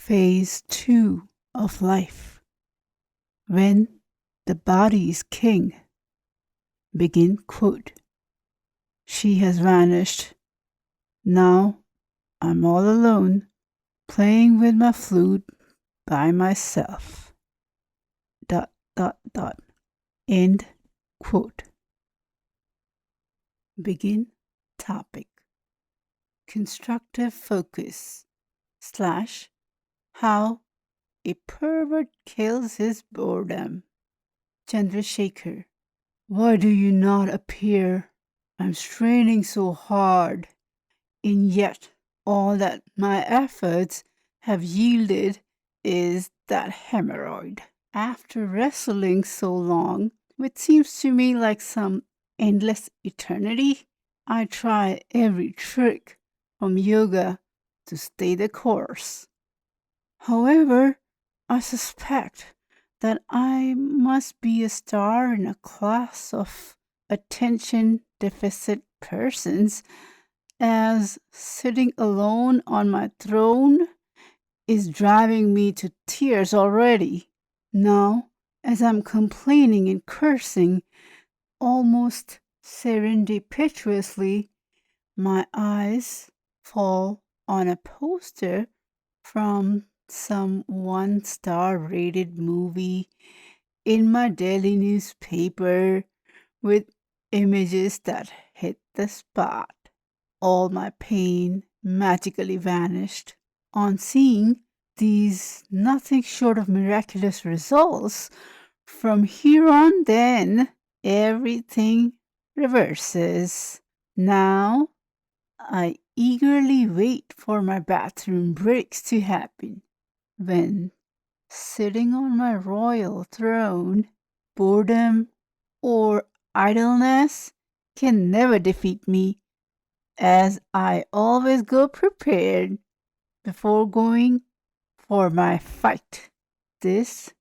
Phase 2 of life, when the body is king. Begin quote. She has vanished. Now I'm all alone, playing with my flute by myself. ... End quote. Begin topic. Constructive focus / how a pervert kills his boredom. Chandrasekhar. Why do you not appear? I'm straining so hard, and yet all that my efforts have yielded is that hemorrhoid. After wrestling so long, which seems to me like some endless eternity, I try every trick from yoga to stay the course. However, I suspect that I must be a star in a class of attention deficit persons, as sitting alone on my throne is driving me to tears already. Now, as I'm complaining and cursing almost serendipitously, my eyes fall on a poster from some 1-star rated movie in my daily newspaper with images that hit the spot. All my pain magically vanished on seeing these nothing short of miraculous results. From here on, then, everything reverses. Now, I eagerly wait for my bathroom breaks to happen, when, sitting on my royal throne, boredom or idleness can never defeat me, as I always go prepared before going for my fight. This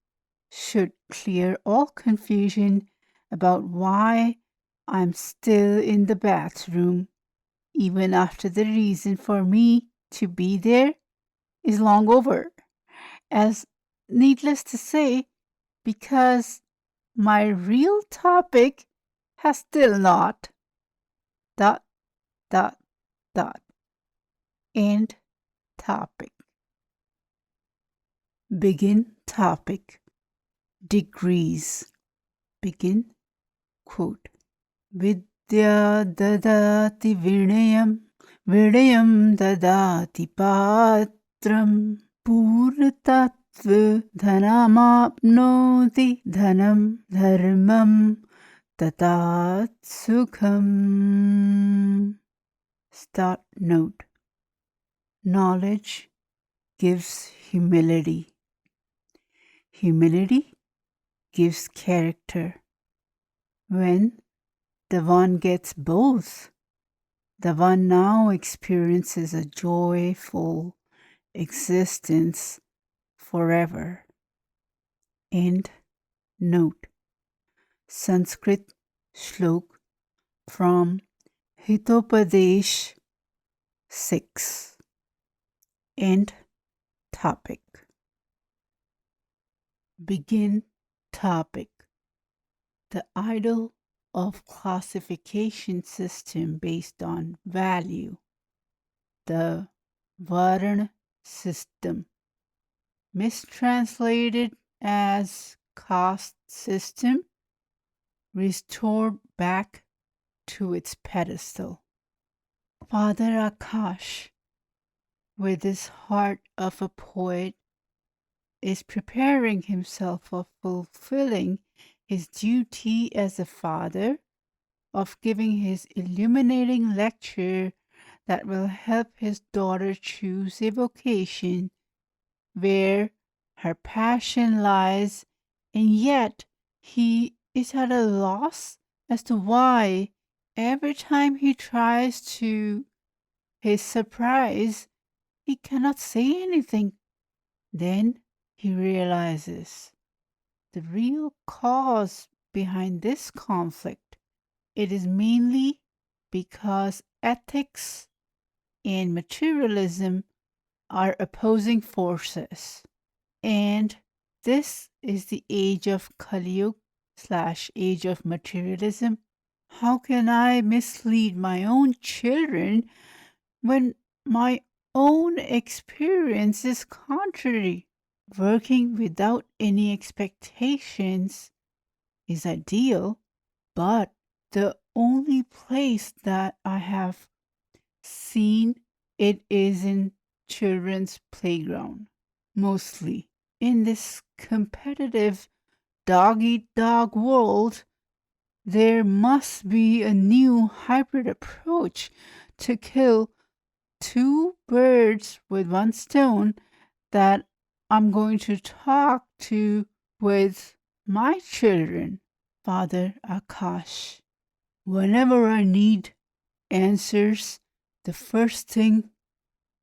should clear all confusion about why I'm still in the bathroom, even after the reason for me to be there is long over. As needless to say, because my real topic has still not ... End topic. Begin topic. Degrees. Begin quote. Vidya dadati vinayam, vinayam dadati patram, purtatva dhanamapnoti dhanam dharmam tatat sukham. Start note. Knowledge gives humility. Humility gives character. When the one gets both, the one now experiences a joyful existence forever. End note. Sanskrit Shlok from Hitopadesh 6. End topic. Begin topic. The idol of classification system based on value, the Varna system, mistranslated as caste system, restored back to its pedestal. Father Akash, with his heart of a poet, is preparing himself for fulfilling his duty as a father, of giving his illuminating lecture that will help his daughter choose a vocation where her passion lies, and yet he is at a loss as to why every time he tries to his surprise, he cannot say anything. Then he realizes the real cause behind this conflict. It is mainly because ethics and materialism are opposing forces. And this is the age of Kali / age of materialism. How can I mislead my own children when my own experience is contrary? Working without any expectations is ideal, but the only place that I have seen it is in children's playground, mostly. In this competitive dog-eat-dog world, there must be a new hybrid approach to kill two birds with one stone that I'm going to talk to with my children. Father Akash, whenever I need answers, the first thing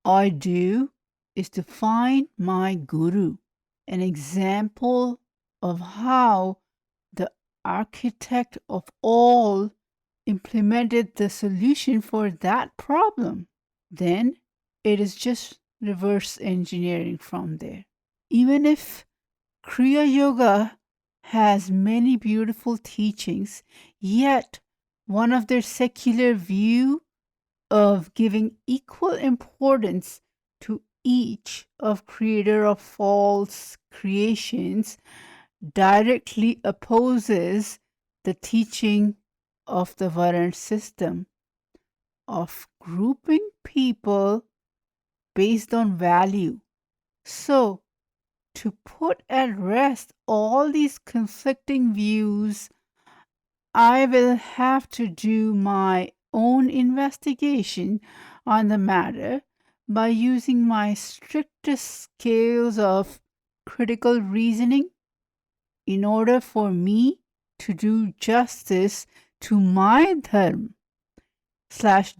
I do is to find my guru, an example of how the architect of all implemented the solution for that problem. Then it is just reverse engineering from there. Even if Kriya Yoga has many beautiful teachings, yet one of their secular view of giving equal importance to each of creator of false creations directly opposes the teaching of the Varna system of grouping people based on value. So, to put at rest all these conflicting views, I will have to do my own investigation on the matter by using my strictest scales of critical reasoning in order for me to do justice to my dharma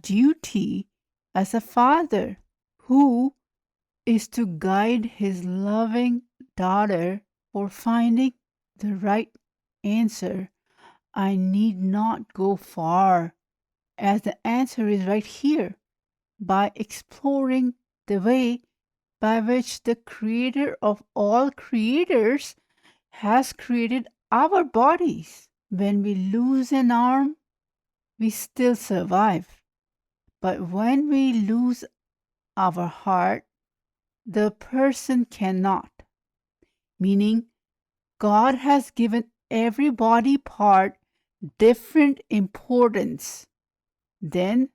/ duty as a father who is to guide his loving daughter for finding the right answer. I need not go far, as the answer is right here, by exploring the way by which the creator of all creators has created our bodies. When we lose an arm, we still survive. But when we lose our heart, the person cannot. Meaning, God has given every body part different importance. Then,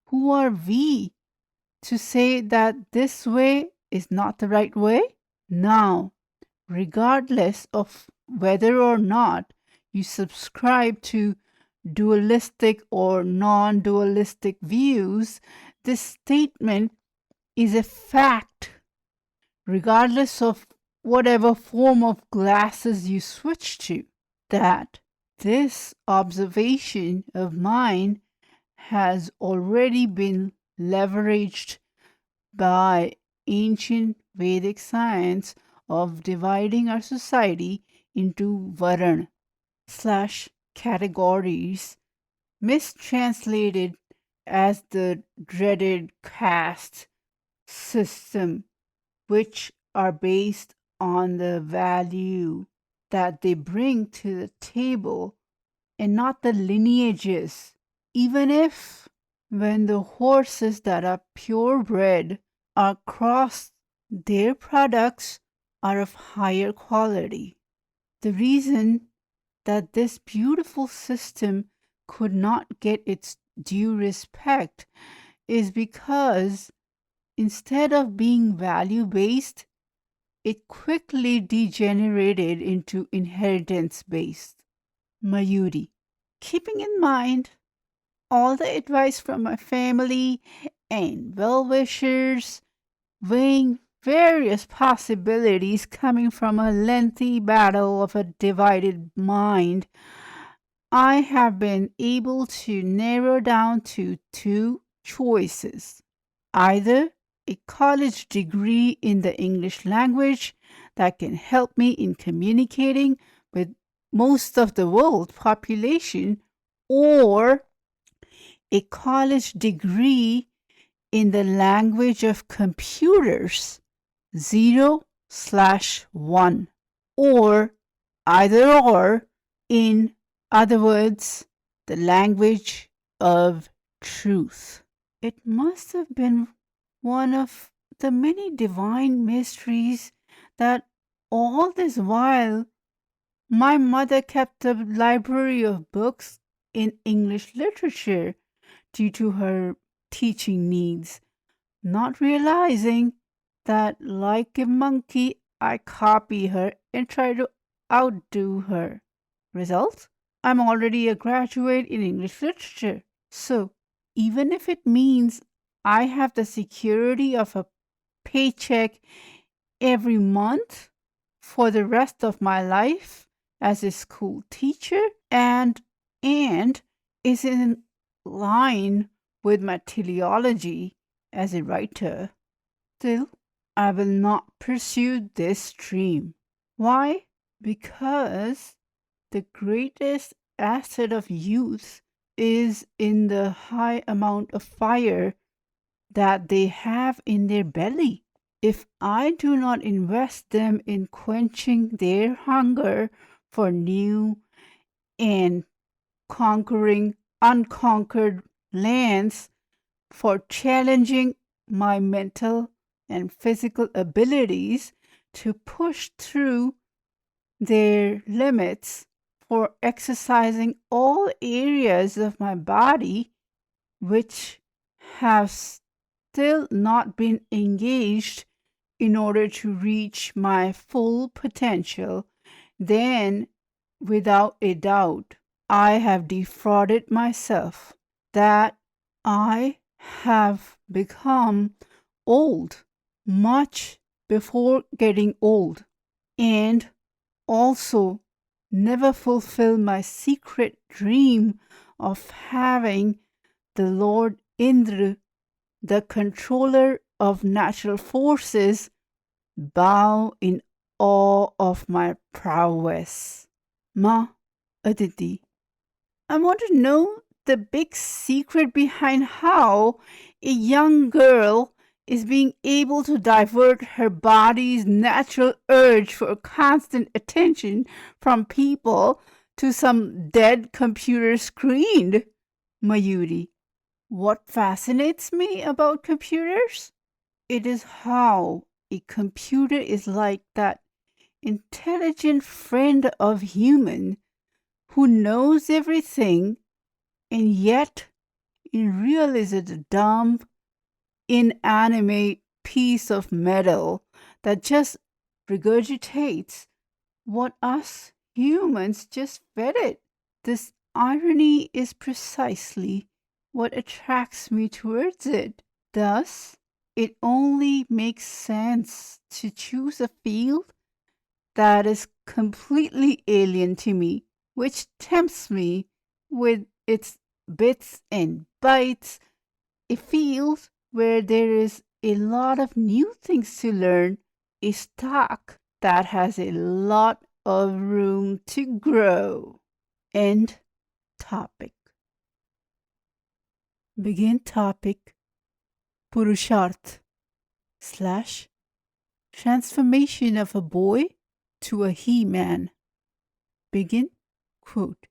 who are we to say that this way is not the right way? Now, regardless of whether or not you subscribe to dualistic or non-dualistic views, this statement is a fact, regardless of whatever form of glasses you switch to, that this observation of mine has already been leveraged by ancient Vedic science of dividing our society into Varna / categories, mistranslated as the dreaded caste system, which are based on the value that they bring to the table and not the lineages. Even if when the horses that are purebred are crossed, their products are of higher quality. The reason that this beautiful system could not get its due respect is because instead of being value-based, it quickly degenerated into inheritance-based. Mayuri. Keeping in mind all the advice from my family and well-wishers, weighing various possibilities coming from a lengthy battle of a divided mind, I have been able to narrow down to two choices. Either a college degree in the English language that can help me in communicating with most of the world population, or a college degree in the language of computers, 0/1, or either or, in other words, the language of truth. It must have been one of the many divine mysteries that all this while my mother kept a library of books in English literature due to her teaching needs, not realizing that, like a monkey, I copy her and try to outdo her. Result? I'm already a graduate in English literature. So, even if it means I have the security of a paycheck every month for the rest of my life as a school teacher and is in line with my teleology as a writer, still I will not pursue this stream. Why? Because the greatest asset of youth is in the high amount of fire that they have in their belly. If I do not invest them in quenching their hunger for new and conquering unconquered lands, for challenging my mental and physical abilities to push through their limits, for exercising all areas of my body which have still not been engaged in order to reach my full potential, then without a doubt I have defrauded myself, that I have become old much before getting old, and also never fulfill my secret dream of having the Lord Indra, the controller of natural forces, bow in awe of my prowess. Ma, Aditi, I want to know the big secret behind how a young girl is being able to divert her body's natural urge for constant attention from people to some dead computer screen. Mayuri, what fascinates me about computers? It is how a computer is like that intelligent friend of human who knows everything and yet in real is a dumb, inanimate piece of metal that just regurgitates what us humans just fed it. This irony is precisely what attracts me towards it. Thus, it only makes sense to choose a field that is completely alien to me, which tempts me with its bits and bytes, a field where there is a lot of new things to learn, a stock that has a lot of room to grow. End topic. Begin topic. Purusharth / transformation of a boy to a he-man. Begin quote.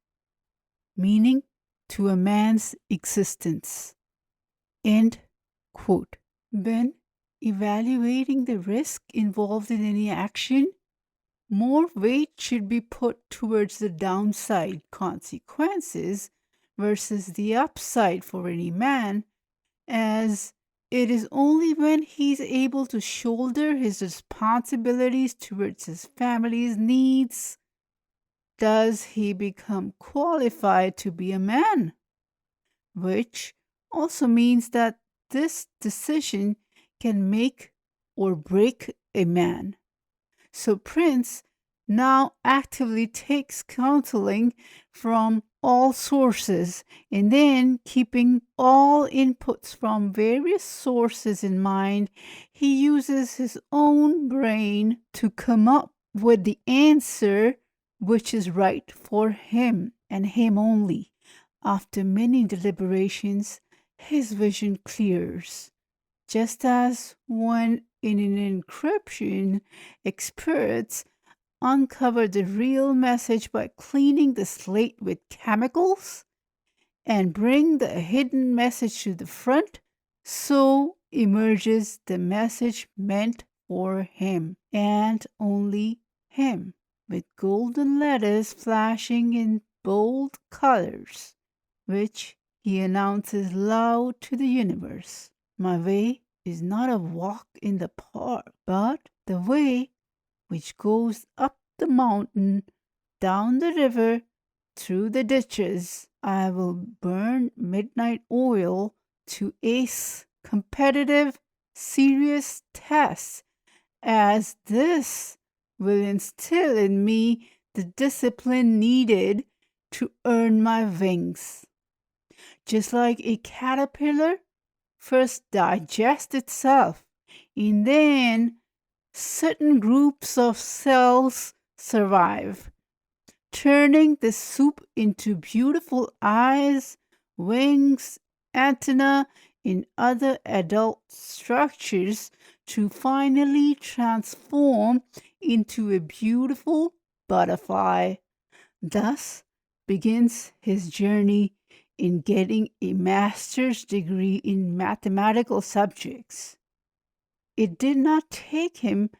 Meaning to a man's existence. End quote. When evaluating the risk involved in any action, more weight should be put towards the downside consequences versus the upside for any man, as it is only when he is able to shoulder his responsibilities towards his family's needs does he become qualified to be a man, which also means that this decision can make or break a man. So Prince now actively takes counseling from all sources, and then keeping all inputs from various sources in mind, he uses his own brain to come up with the answer which is right for him and him only. After many deliberations, his vision clears. Just as when in an encryption, experts uncover the real message by cleaning the slate with chemicals and bring the hidden message to the front, so emerges the message meant for him and only him, with golden letters flashing in bold colors, which he announces loud to the universe. My way is not a walk in the park, but the way which goes up the mountain, down the river, through the ditches. I will burn midnight oil to ace competitive, serious tests, as this will instill in me the discipline needed to earn my wings. Just like a caterpillar first digests itself, and then certain groups of cells survive, turning the soup into beautiful eyes, wings, antennae, and other adult structures to finally transform into a beautiful butterfly. Thus begins his journey in getting a master's degree in mathematical subjects. It did not take him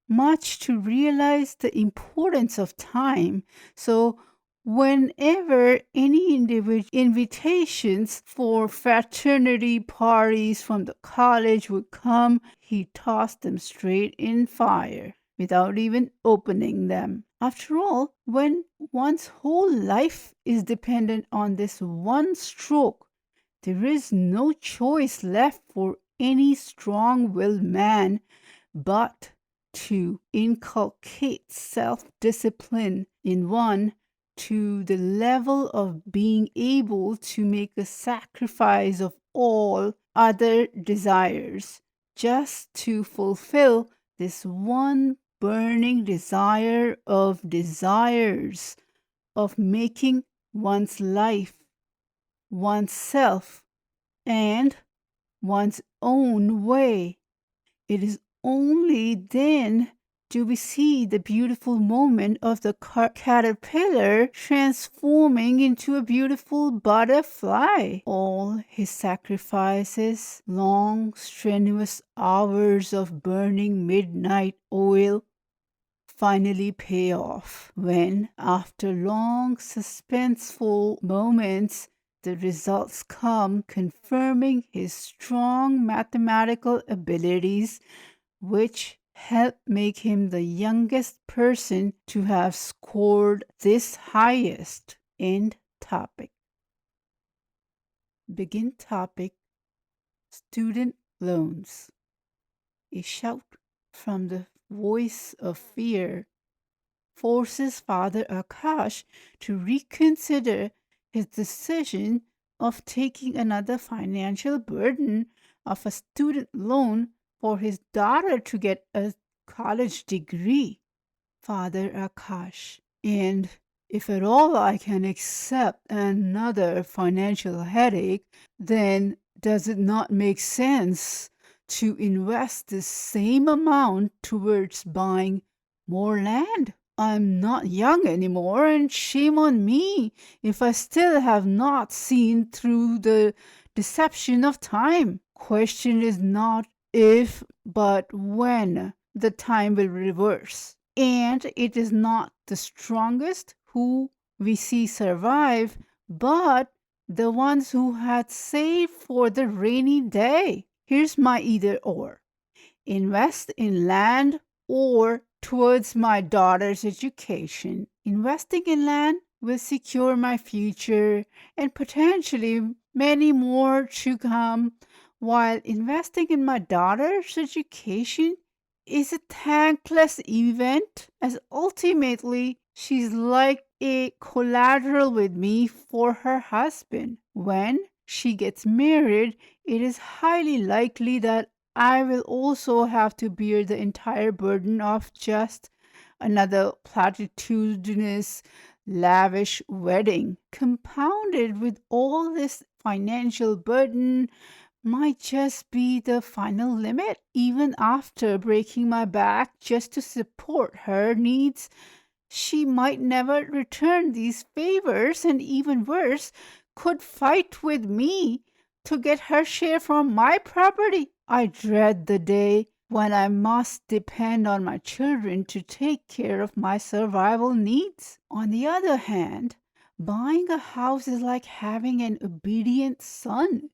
much to realize the importance of time. So, whenever any invitations for fraternity parties from the college would come, he tossed them straight in fire without even opening them. After all, when one's whole life is dependent on this one stroke, there is no choice left for any strong willed man but to inculcate self-discipline in one to the level of being able to make a sacrifice of all other desires just to fulfill this one burning desire of desires of making one's life, oneself, and one's own way. It is only then do we see the beautiful moment of the caterpillar transforming into a beautiful butterfly. All his sacrifices, long, strenuous hours of burning midnight oil, finally pay off when, after long, suspenseful moments, the results come, confirming his strong mathematical abilities, which helped make him the youngest person to have scored this highest. End topic. Begin topic. Student loans. A shout from the voice of fear forces Father Akash to reconsider his decision of taking another financial burden of a student loan for his daughter to get a college degree. Father Akash, and if at all I can accept another financial headache, then does it not make sense to invest the same amount towards buying more land? I'm not young anymore, and shame on me if I still have not seen through the deception of time. Question is not if, but when the time will reverse. And it is not the strongest who we see survive, but the ones who had saved for the rainy day. Here's my either or. Invest in land or towards my daughter's education. Investing in land will secure my future and potentially many more to come, while investing in my daughter's education is a thankless event, as ultimately she's like a collateral with me for her husband. When she gets married, it is highly likely that I will also have to bear the entire burden of just another platitudinous, lavish wedding. Compounded with all this financial burden, might just be the final limit. Even after breaking my back just to support her needs, she might never return these favors, and even worse, could fight with me to get her share from my property. I dread the day when I must depend on my children to take care of my survival needs. On the other hand, buying a house is like having an obedient son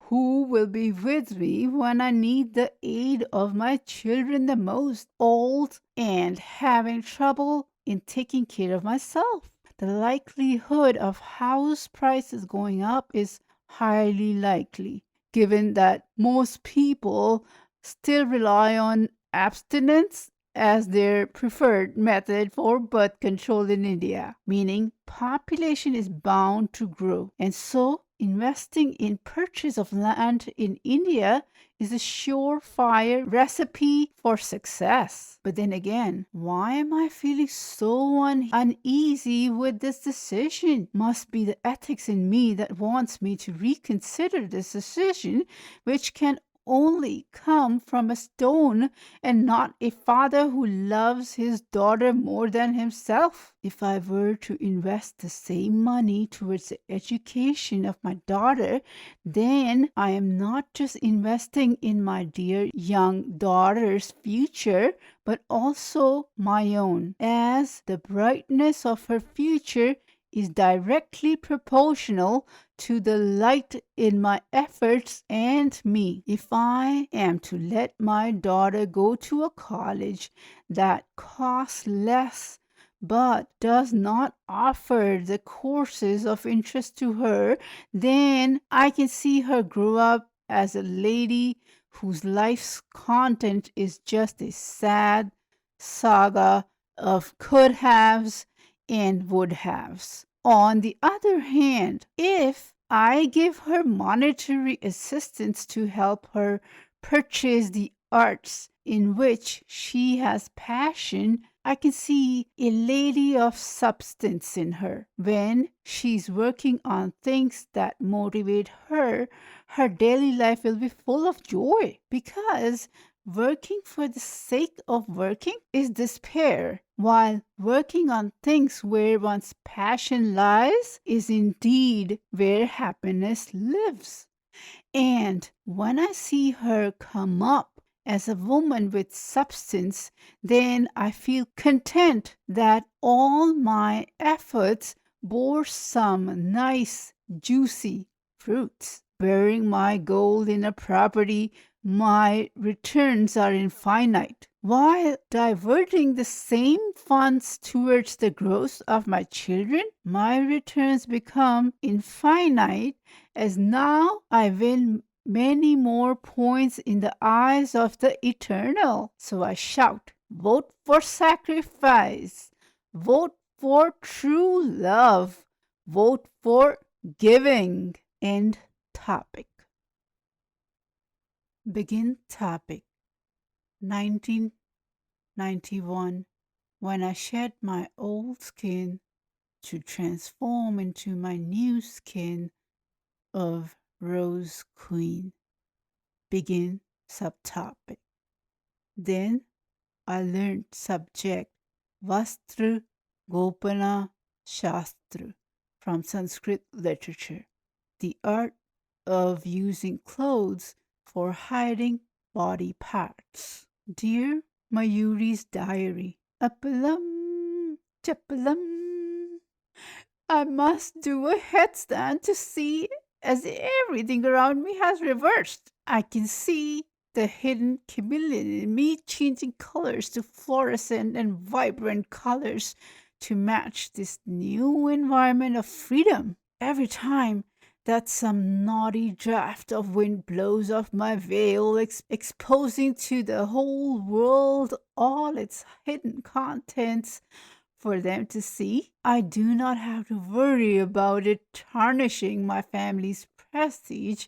who will be with me when I need the aid of my children the most, old and having trouble in taking care of myself. The likelihood of house prices going up is highly likely, given that most people still rely on abstinence as their preferred method for birth control in India, meaning population is bound to grow. And so investing in purchase of land in India is a surefire recipe for success. But then again, why am I feeling so uneasy with this decision? Must be the ethics in me that wants me to reconsider this decision, which can only come from a stone and not a father who loves his daughter more than himself. If I were to invest the same money towards the education of my daughter, then I am not just investing in my dear young daughter's future, but also my own, as the brightness of her future is directly proportional to the light in my efforts and me. If I am to let my daughter go to a college that costs less but does not offer the courses of interest to her, then I can see her grow up as a lady whose life's content is just a sad saga of could haves and would haves. On the other hand, if I give her monetary assistance to help her purchase the arts in which she has passion, I can see a lady of substance in her. When she's working on things that motivate her, her daily life will be full of joy, because working for the sake of working is despair, while working on things where one's passion lies is indeed where happiness lives. And when I see her come up as a woman with substance, then I feel content that all my efforts bore some nice, juicy fruits. Bearing my gold in a property, my returns are infinite, while diverting the same funds towards the growth of my children, my returns become infinite, as now I win many more points in the eyes of the eternal. So I shout, vote for sacrifice, vote for true love, vote for giving. End topic. Begin topic. 1991, when I shed my old skin to transform into my new skin of Rose Queen. Begin subtopic. Then I learned subject Vastra Gopana Shastra from Sanskrit literature, the art of using clothes for hiding body parts. Dear Mayuri's diary, Appalam Chappalam. I must do a headstand to see, as everything around me has reversed. I can see the hidden chameleon in me changing colors to fluorescent and vibrant colors to match this new environment of freedom. Every time that some naughty draft of wind blows off my veil, exposing to the whole world all its hidden contents for them to see, I do not have to worry about it tarnishing my family's prestige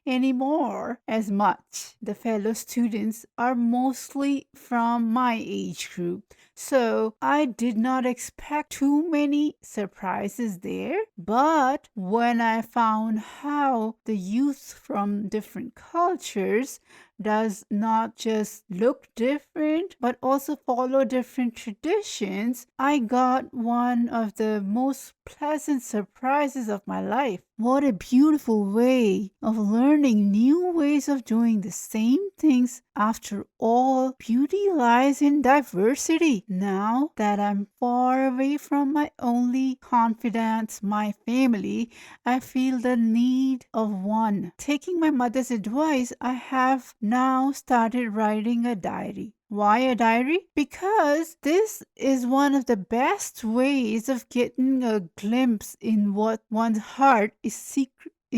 anymore as much. The fellow students are mostly from my age group, so I did not expect too many surprises there. But when I found how the youth from different cultures does not just look different but also follow different traditions, I got one of the most pleasant surprises of my life. What a beautiful way of learning new ways of doing the same things. After all, beauty lies in diversity. Now that I'm far away from my only confidant, my family, I feel the need of one. Taking my mother's advice, I have now started writing a diary. Why a diary? Because this is one of the best ways of getting a glimpse in what one's heart is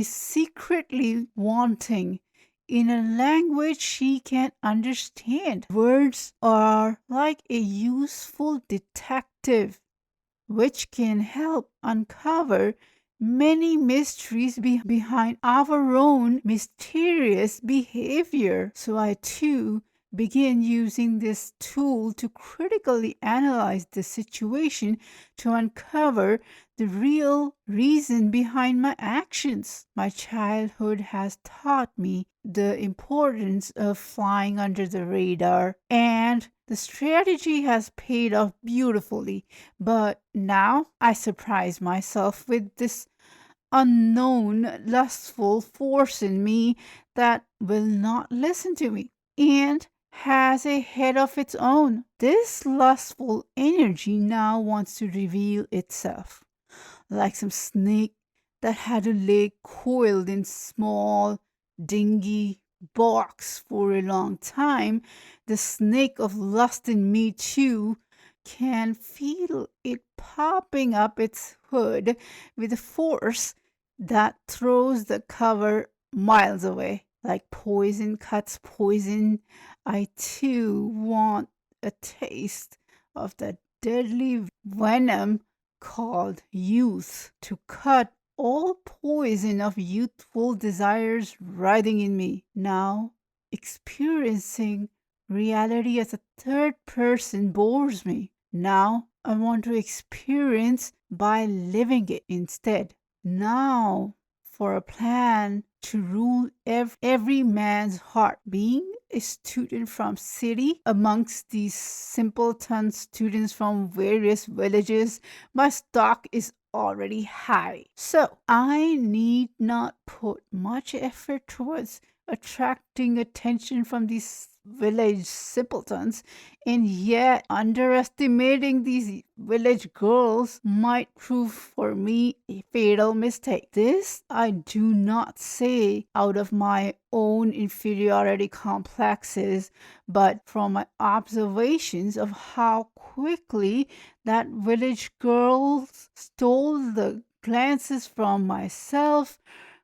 secretly wanting in a language she can understand. Words are like a useful detective which can help uncover many mysteries behind our own mysterious behavior. So I too begin using this tool to critically analyze the situation to uncover the real reason behind my actions. My childhood has taught me the importance of flying under the radar, and the strategy has paid off beautifully. But now I surprise myself with this unknown lustful force in me that will not listen to me and has a head of its own. This lustful energy now wants to reveal itself like some snake that had a leg coiled in small, dingy box for a long time. The snake of lust in me too can feel it popping up its hood with a force that throws the cover miles away. Like poison cuts poison, I too want a taste of that deadly venom called youth to cut all poison of youthful desires writhing in me. Now, experiencing reality as a third person bores me. Now, I want to experience by living it instead. Now, for a plan to rule every man's heart. Being a student from city amongst these simpleton students from various villages, my stock is already high. So I need not put much effort towards attracting attention from these village simpletons, and yet underestimating these village girls might prove for me a fatal mistake. This I do not say out of my own inferiority complexes, but from my observations of how quickly that village girl stole the glances from myself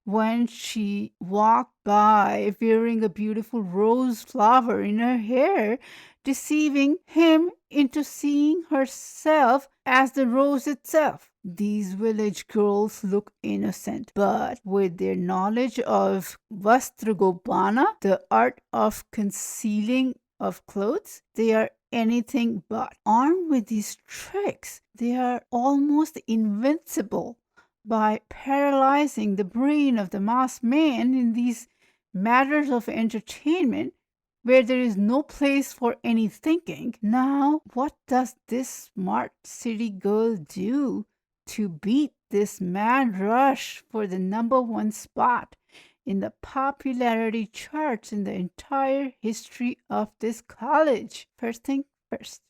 when she walked by wearing a beautiful rose flower in her hair, deceiving him into seeing herself as the rose itself. These village girls look innocent, but with their knowledge of Vastragopana, the art of concealing of clothes, they are anything but. Armed with these tricks, they are almost invincible by paralyzing the brain of the masked man in these matters of entertainment where there is no place for any thinking. Now, what does this smart city girl do to beat this mad rush for the number one spot in the popularity charts in the entire history of this college? First thing first,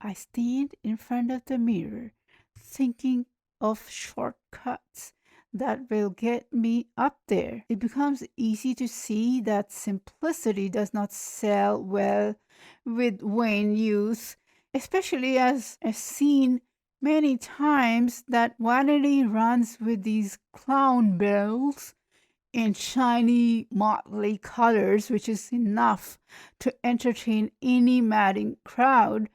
I stand in front of the mirror thinking of shortcuts that will get me up there. It becomes easy to see that simplicity does not sell well with vain youth, especially as I've seen many times that vanity runs with these clown bells in shiny motley colors, which is enough to entertain any madding crowd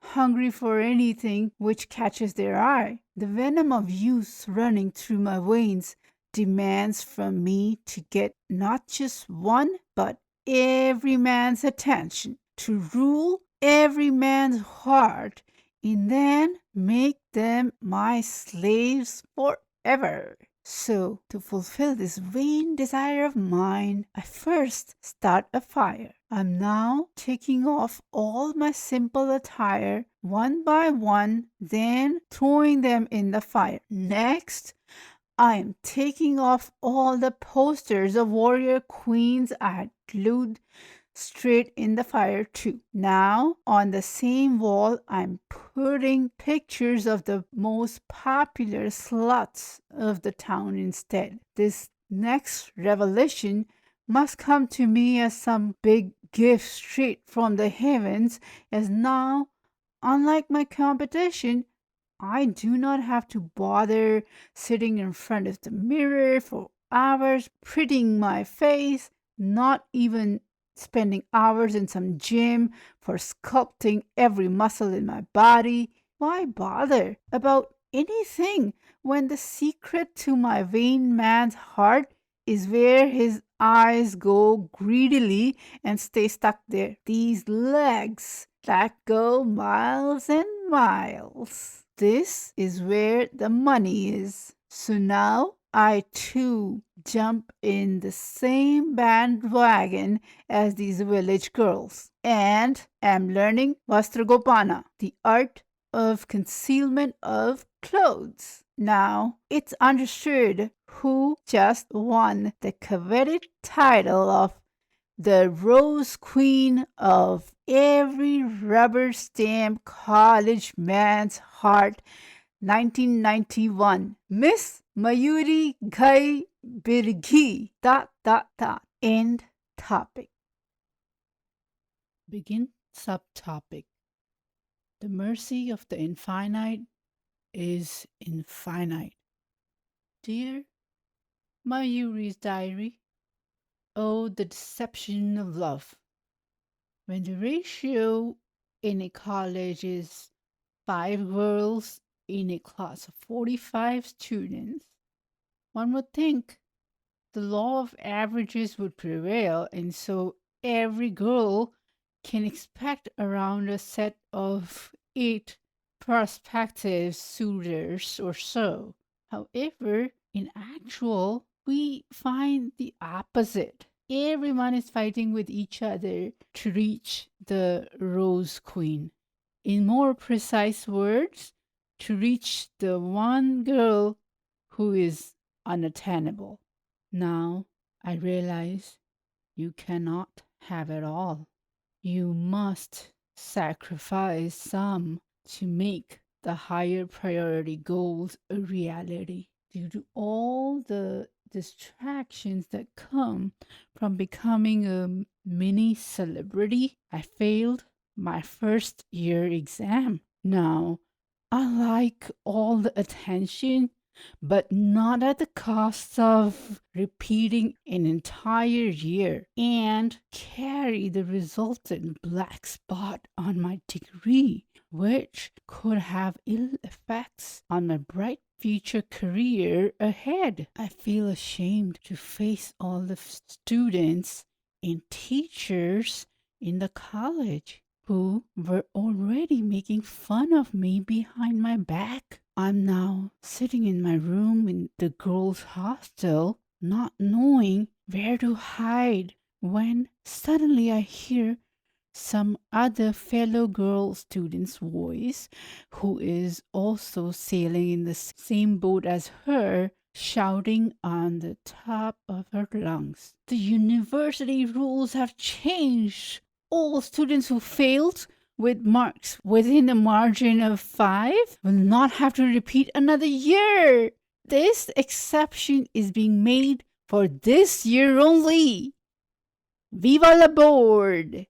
hungry for anything which catches their eye. The venom of youth running through my veins demands from me to get not just one, but every man's attention, to rule every man's heart, and then make them my slaves forever. So, to fulfill this vain desire of mine, I first start a fire. I'm now taking off all my simple attire one by one, then throwing them in the fire. Next, I am taking off all the posters of warrior queens I had glued straight in the fire too. Now, on the same wall, I'm putting pictures of the most popular sluts of the town instead. This next revelation must come to me as some big gift straight from the heavens, as now, unlike my competition, I do not have to bother sitting in front of the mirror for hours, prettying my face, not even spending hours in some gym for sculpting every muscle in my body. Why bother about anything when the secret to my vain man's heart is where his eyes go greedily and stay stuck there? These legs that go miles and miles. This is where the money is. So now I too jump in the same bandwagon as these village girls and am learning Vastragopana, the art of concealment of clothes. Now it's understood who just won the coveted title of the Rose Queen of every rubber stamp college man's heart, 1991. Miss Mayuri Ghai Birgi. ... End topic. Begin subtopic. The mercy of the infinite is infinite. Dear Mayuri's diary, oh, the deception of love. When the ratio in a college is 5 girls in a class of 45 students, one would think the law of averages would prevail, and so every girl can expect around a set of 8 prospective suitors or so. However, in actual, we find the opposite. Everyone is fighting with each other to reach the Rose Queen. In more precise words, to reach the one girl who is unattainable. Now I realize you cannot have it all. You must sacrifice some to make the higher priority goals a reality. Due to all the distractions that come from becoming a mini celebrity, I failed my first year exam. Now, I like all the attention, but not at the cost of repeating an entire year and carry the resultant black spot on my degree, which could have ill effects on my bright future career ahead. I feel ashamed to face all the students and teachers in the college who were already making fun of me behind my back. I'm now sitting in my room in the girls' hostel, not knowing where to hide, when suddenly I hear some other fellow girl student's voice, who is also sailing in the same boat as her, shouting on the top of her lungs. The university rules have changed. All students who failed with marks within a margin of 5 will not have to repeat another year. This exception is being made for this year only. Viva la board!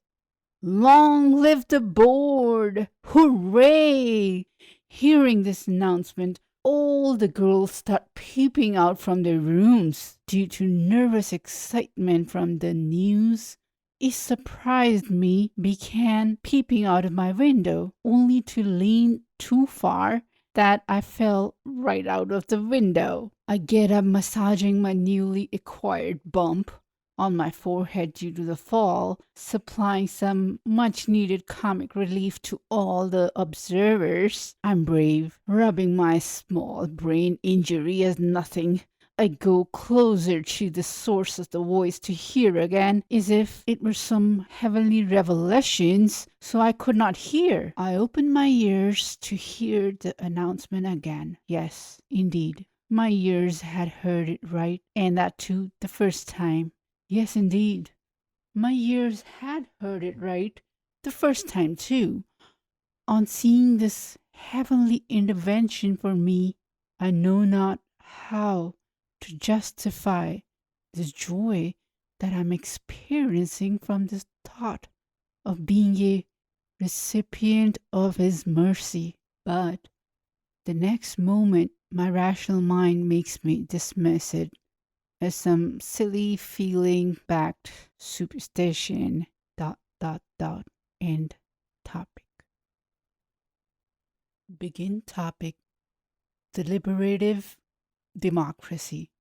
Long live the board! Hooray! Hearing this announcement, all the girls start peeping out from their rooms due to nervous excitement from the news. It surprised me, began peeping out of my window, only to lean too far that I fell right out of the window. I get up massaging my newly acquired bump on my forehead due to the fall, supplying some much needed comic relief to all the observers. I'm brave, rubbing my small brain injury as nothing. I go closer to the source of the voice to hear again, as if it were some heavenly revelations, so I could not hear. I open my ears to hear the announcement again. Yes, indeed. My ears had heard it right, and that too the first time. Yes, indeed. My ears had heard it right the first time too. On seeing this heavenly intervention for me, I know not how to justify the joy that I'm experiencing from this thought of being a recipient of His mercy. But the next moment, my rational mind makes me dismiss it as some silly feeling backed superstition. End topic. Begin topic. Deliberative democracy.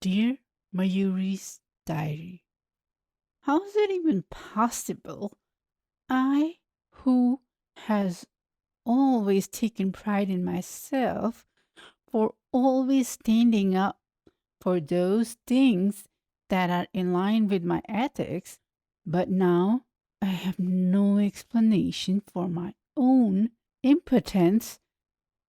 Dear Mayuri's diary. How is it even possible? I, who has always taken pride in myself for always standing up for those things that are in line with my ethics, but now I have no explanation for my own impotence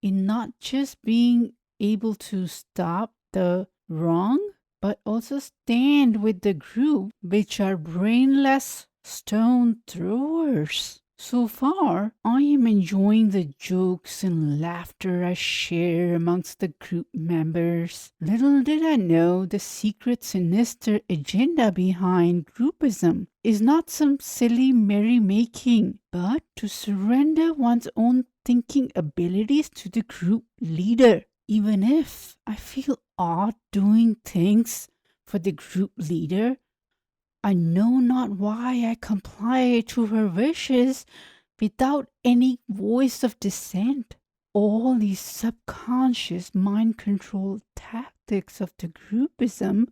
in not just being able to stop the wrong, but also stand with the group which are brainless stone throwers. So far, I am enjoying the jokes and laughter I share amongst the group members. Little did I know the secret sinister agenda behind groupism is not some silly merrymaking, but to surrender one's own thinking abilities to the group leader. Even if I feel odd doing things for the group leader, I know not why I comply to her wishes without any voice of dissent. All these subconscious mind control tactics of the groupism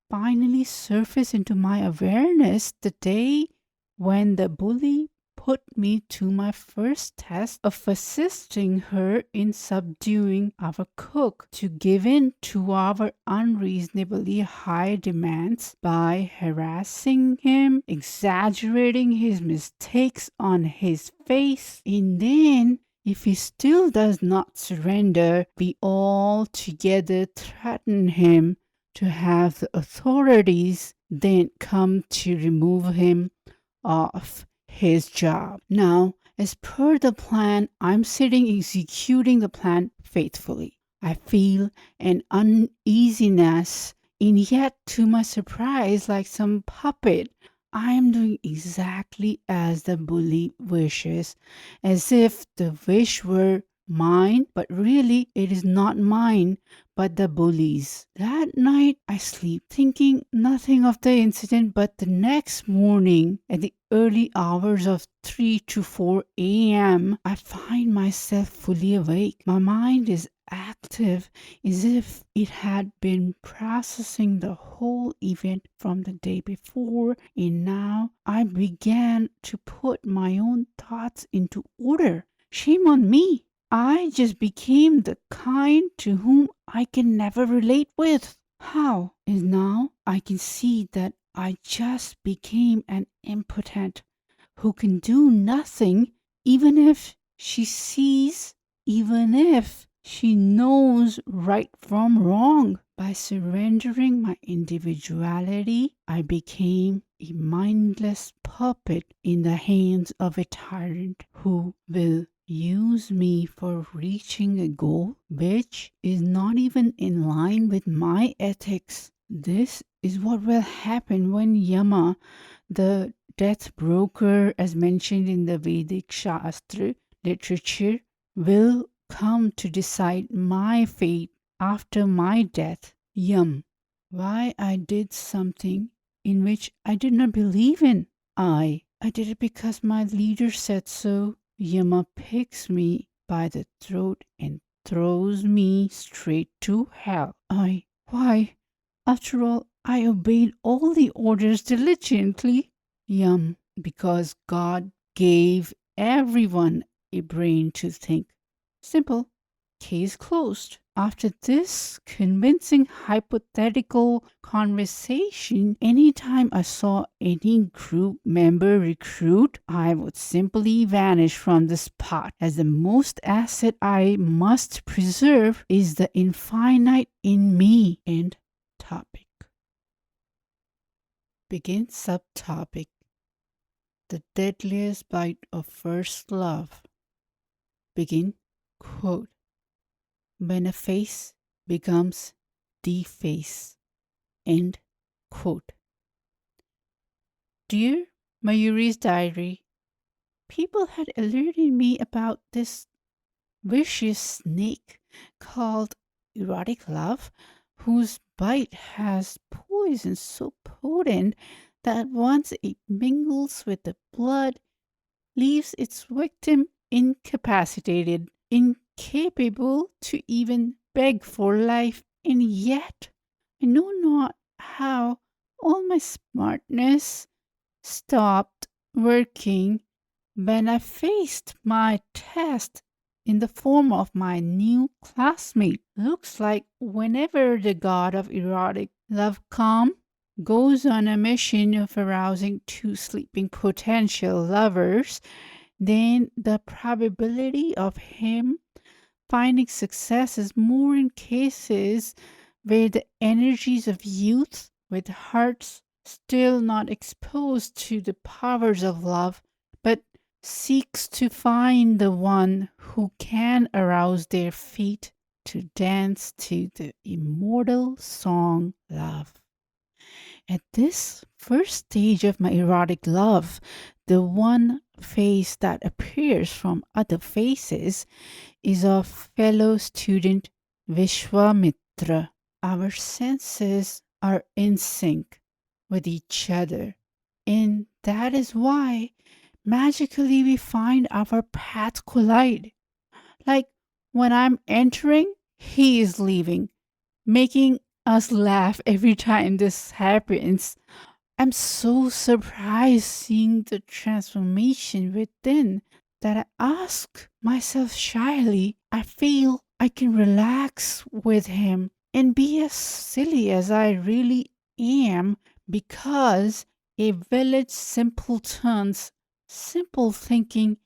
finally surface into my awareness the day when the bully put me to my first test of assisting her in subduing our cook to give in to our unreasonably high demands by harassing him, exaggerating his mistakes on his face, and then if he still does not surrender, we all together threaten him to have the authorities then come to remove him off his job. Now, as per the plan, I'm sitting executing the plan faithfully. I feel an uneasiness, and yet, to my surprise, like some puppet, I am doing exactly as the bully wishes, as if the wish were mine, but really it is not mine, but the bully's. That night I sleep thinking nothing of the incident, but the next morning at the early hours of 3 to 4 a.m. I find myself fully awake. My mind is active as if it had been processing the whole event from the day before, and now I began to put my own thoughts into order. Shame on me. I just became the kind to whom I can never relate with. How? And now I can see that I just became an impotent who can do nothing, even if she sees, even if she knows right from wrong. By surrendering my individuality, I became a mindless puppet in the hands of a tyrant who will use me for reaching a goal which is not even in line with my ethics. This is what will happen when Yama, the death broker as mentioned in the Vedic Shastra literature, will come to decide my fate after my death. Why I did something in which I did not believe in. I did it because my leader said so. Yama picks me by the throat and throws me straight to hell. Why, after all, I obeyed all the orders diligently. Yum, because God gave everyone a brain to think. Simple. Case closed. After this convincing hypothetical conversation, anytime I saw any group member recruit, I would simply vanish from the spot, as the most asset I must preserve is the infinite in me. End topic. Begin subtopic. The deadliest bite of first love. Begin quote. When a face becomes the face. End quote. Dear Mayuri's diary, people had alerted me about this vicious snake called erotic love, whose bite has poison so potent that once it mingles with the blood, leaves its victim incapacitated, incapable to even beg for life, and yet I know not how all my smartness stopped working when I faced my test in the form of my new classmate. Looks like whenever the god of erotic love goes on a mission of arousing two sleeping potential lovers, then the probability of him finding success is more in cases where the energies of youth with hearts still not exposed to the powers of love, but seeks to find the one who can arouse their feet to dance to the immortal song love. At this first stage of my erotic love, the one face that appears from other faces is of fellow student Vishwamitra. Our senses are in sync with each other, and that is why magically we find our paths collide. Like when I'm entering, he is leaving, making us laugh every time this happens. I'm so surprised seeing the transformation within that I ask myself shyly. I feel I can relax with him and be as silly as I really am, because a village simpleton's simple thinking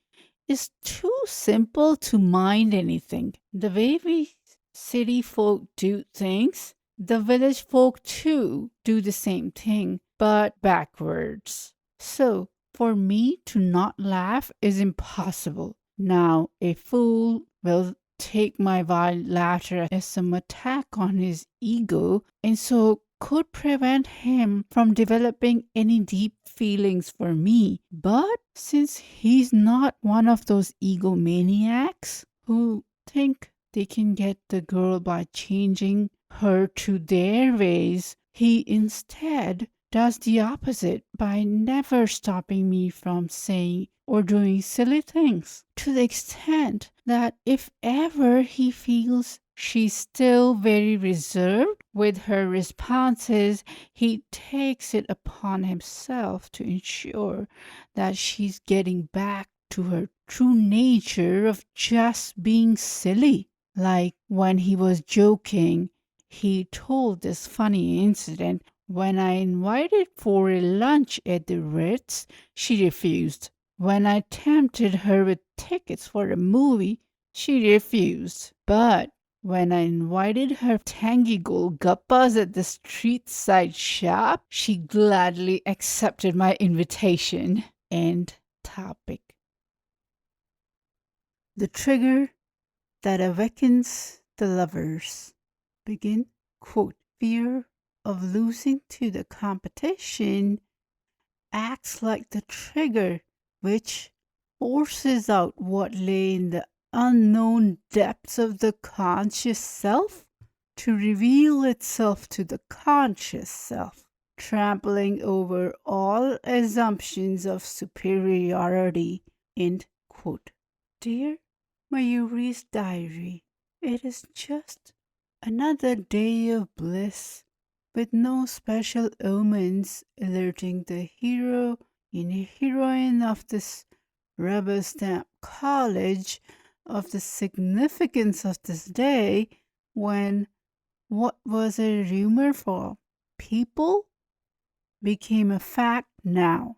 is too simple to mind anything. The way we city folk do things, the village folk too do the same thing, but backwards. So, for me to not laugh is impossible. Now, a fool will take my wild laughter as some attack on his ego, and so could prevent him from developing any deep feelings for me. But since he's not one of those egomaniacs who think they can get the girl by changing her to their ways, he instead does the opposite by never stopping me from saying or doing silly things, to the extent that if ever he feels she's still very reserved with her responses, he takes it upon himself to ensure that she's getting back to her true nature of just being silly. Like when he was joking, he told this funny incident. When I invited for a lunch at the Ritz, she refused. When I tempted her with tickets for a movie, she refused. But when I invited her tangy golgappas at the street side shop, she gladly accepted my invitation. End topic. The trigger that awakens the lovers. Begin quote. Fear of losing to the competition acts like the trigger which forces out what lay in the unknown depths of the conscious self to reveal itself to the conscious self, trampling over all assumptions of superiority. End quote. Dear Mayuri's diary, It is just another day of bliss with no special omens alerting the hero and heroine of this rubber stamp college of the significance of this day when what was a rumor for people became a fact now.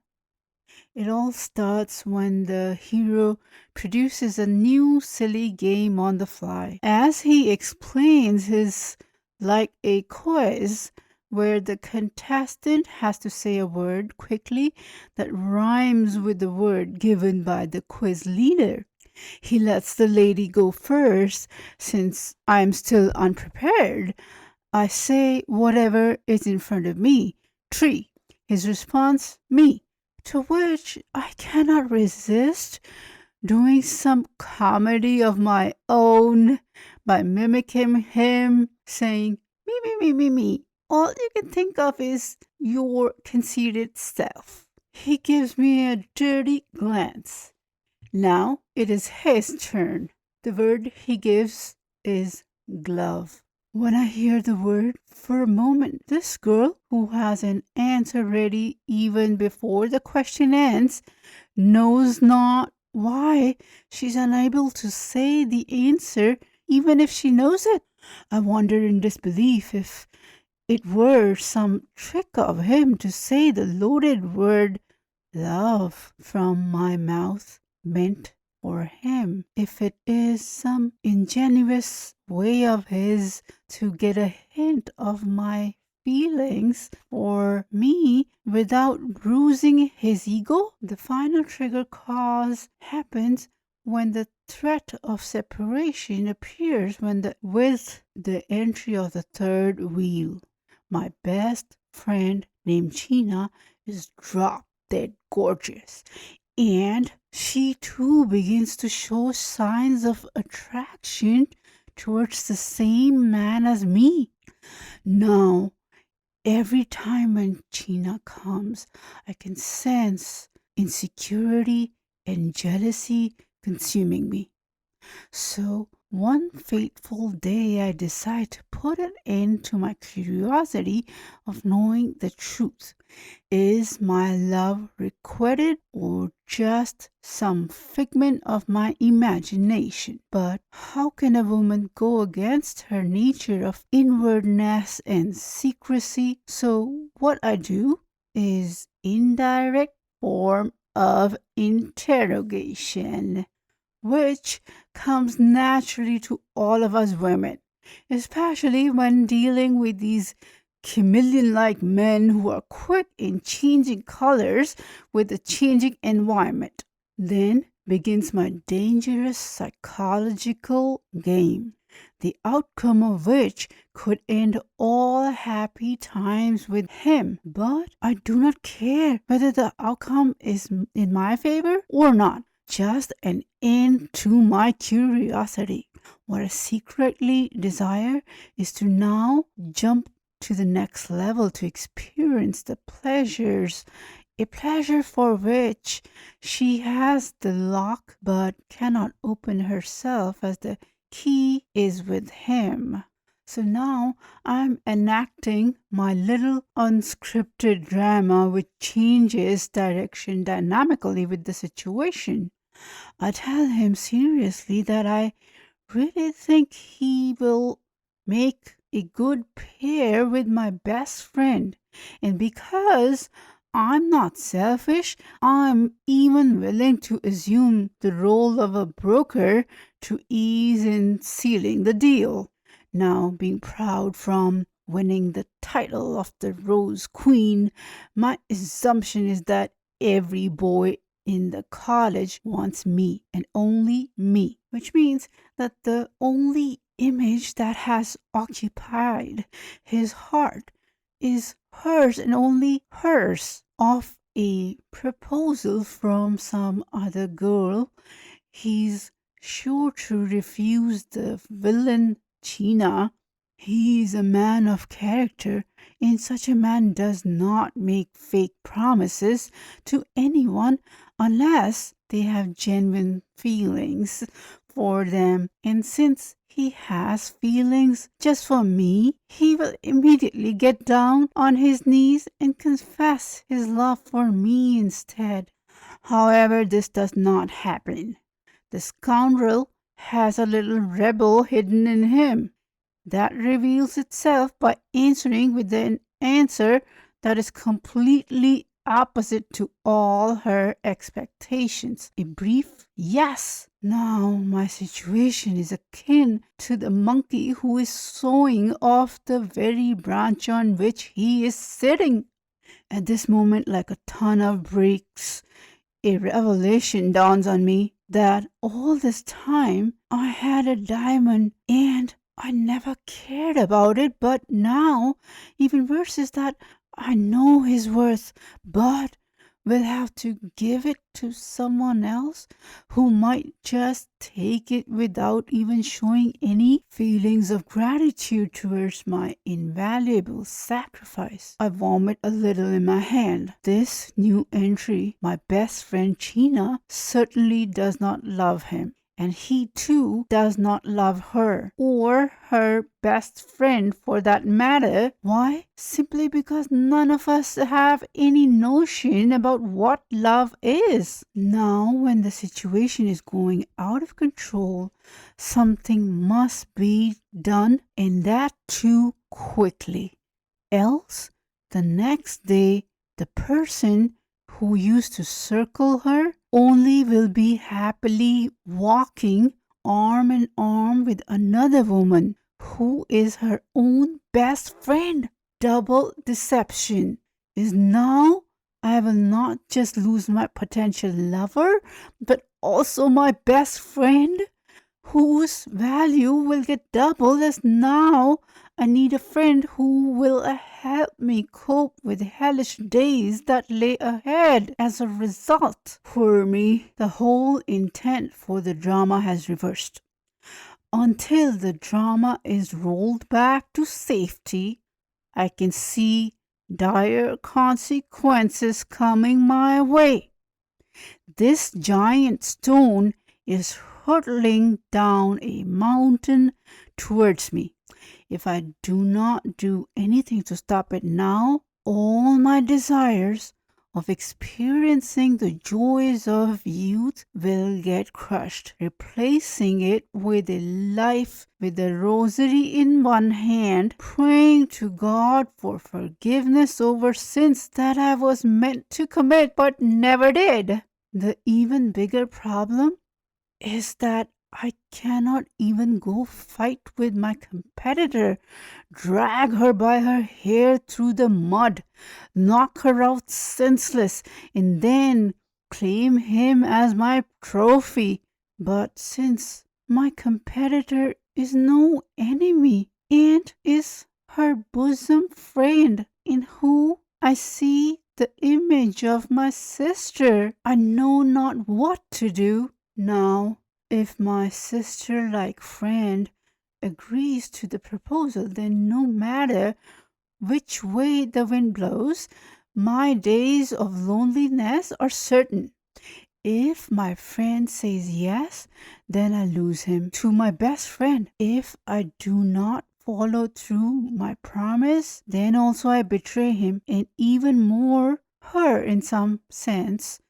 It all starts when the hero produces a new silly game on the fly. As he explains his like a quiz where the contestant has to say a word quickly that rhymes with the word given by the quiz leader. He lets the lady go first since I'm still unprepared. I say whatever is in front of me. Tree. His response, me. To which I cannot resist doing some comedy of my own by mimicking him, saying, me, me, me, me, me. All you can think of is your conceited self. He gives me a dirty glance. Now it is his turn. The word he gives is glove. When I hear the word, for a moment, this girl, who has an answer ready even before the question ends, knows not why she's unable to say the answer even if she knows it. I wonder in disbelief if it were some trick of him to say the loaded word love from my mouth meant for him, if it is some ingenious way of his to get a hint of my feelings for me without bruising his ego. The final trigger cause happens when the threat of separation appears with the entry of the third wheel. My best friend named China is drop dead gorgeous, and she too begins to show signs of attraction towards the same man as me. Now, every time when China comes, I can sense insecurity and jealousy consuming me. So one fateful day, I decide to put an end to my curiosity of knowing the truth. Is my love requited or just some figment of my imagination? But how can a woman go against her nature of inwardness and secrecy? So what I do is indirect form of interrogation, which comes naturally to all of us women, especially when dealing with these chameleon like men who are quick in changing colors with the changing environment. Then begins my dangerous psychological game, the outcome of which could end all happy times with him. But I do not care whether the outcome is in my favor or not. Just an end to my curiosity. What I secretly desire is to now jump to the next level to experience the pleasures, a pleasure for which she has the lock but cannot open herself, as the key is with him. So now I'm enacting my little unscripted drama which changes direction dynamically with the situation. I tell him seriously that I really think he will make a good pair with my best friend. And because I'm not selfish, I'm even willing to assume the role of a broker to ease in sealing the deal. Now, being proud from winning the title of the Rose Queen, my assumption is that every boy in the college wants me and only me, which means that the only image that has occupied his heart is hers and only hers. Of a proposal from some other girl, he's sure to refuse the villain China. He is a man of character, and such a man does not make fake promises to anyone unless they have genuine feelings for them. And since he has feelings just for me, he will immediately get down on his knees and confess his love for me instead. However, this does not happen. The scoundrel has a little rebel hidden in him that reveals itself by answering with an answer that is completely opposite to all her expectations. A brief yes. Now my situation is akin to the monkey who is sawing off the very branch on which he is sitting. At this moment, like a ton of bricks, a revelation dawns on me that all this time I had a diamond and I never cared about it, but now, even worse is that I know his worth, but will have to give it to someone else who might just take it without even showing any feelings of gratitude towards my invaluable sacrifice. I vomit a little in my hand. This new entry, my best friend China, certainly does not love him. And he too does not love her, or her best friend for that matter. Why? Simply because none of us have any notion about what love is. Now, when the situation is going out of control, something must be done, and that too quickly. Else, the next day, the person who used to circle her only will be happily walking arm in arm with another woman who is her own best friend. Double deception is now I will not just lose my potential lover, but also my best friend, whose value will get doubled, as now I need a friend who will help me cope with hellish days that lay ahead. As a result, for me, the whole intent for the drama has reversed. Until the drama is rolled back to safety, I can see dire consequences coming my way. This giant stone is hurtling down a mountain towards me. If I do not do anything to stop it now, all my desires of experiencing the joys of youth will get crushed, replacing it with a life with a rosary in one hand, praying to God for forgiveness over sins that I was meant to commit but never did. The even bigger problem is that I cannot even go fight with my competitor, drag her by her hair through the mud, knock her out senseless, and then claim him as my trophy. But since my competitor is no enemy and is her bosom friend, in who I see the image of my sister, I know not what to do. Now, if my sister-like friend agrees to the proposal, then no matter which way the wind blows, my days of loneliness are certain. If my friend says yes, then I lose him to my best friend. If I do not follow through my promise, then also I betray him, and even more her in some sense.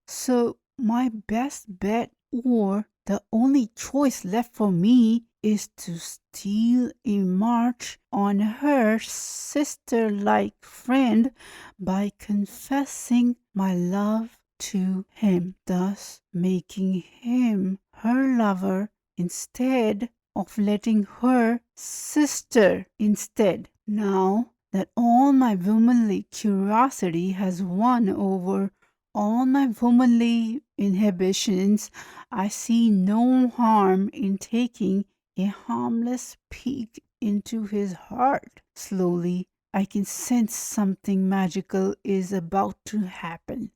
So my best bet, or the only choice left for me, is to steal a march on her sister-like friend by confessing my love to him, thus making him her lover instead of letting her sister instead. Now that all my womanly curiosity has won over all my womanly inhibitions, I see no harm in taking a harmless peek into his heart. Slowly, I can sense something magical is about to happen.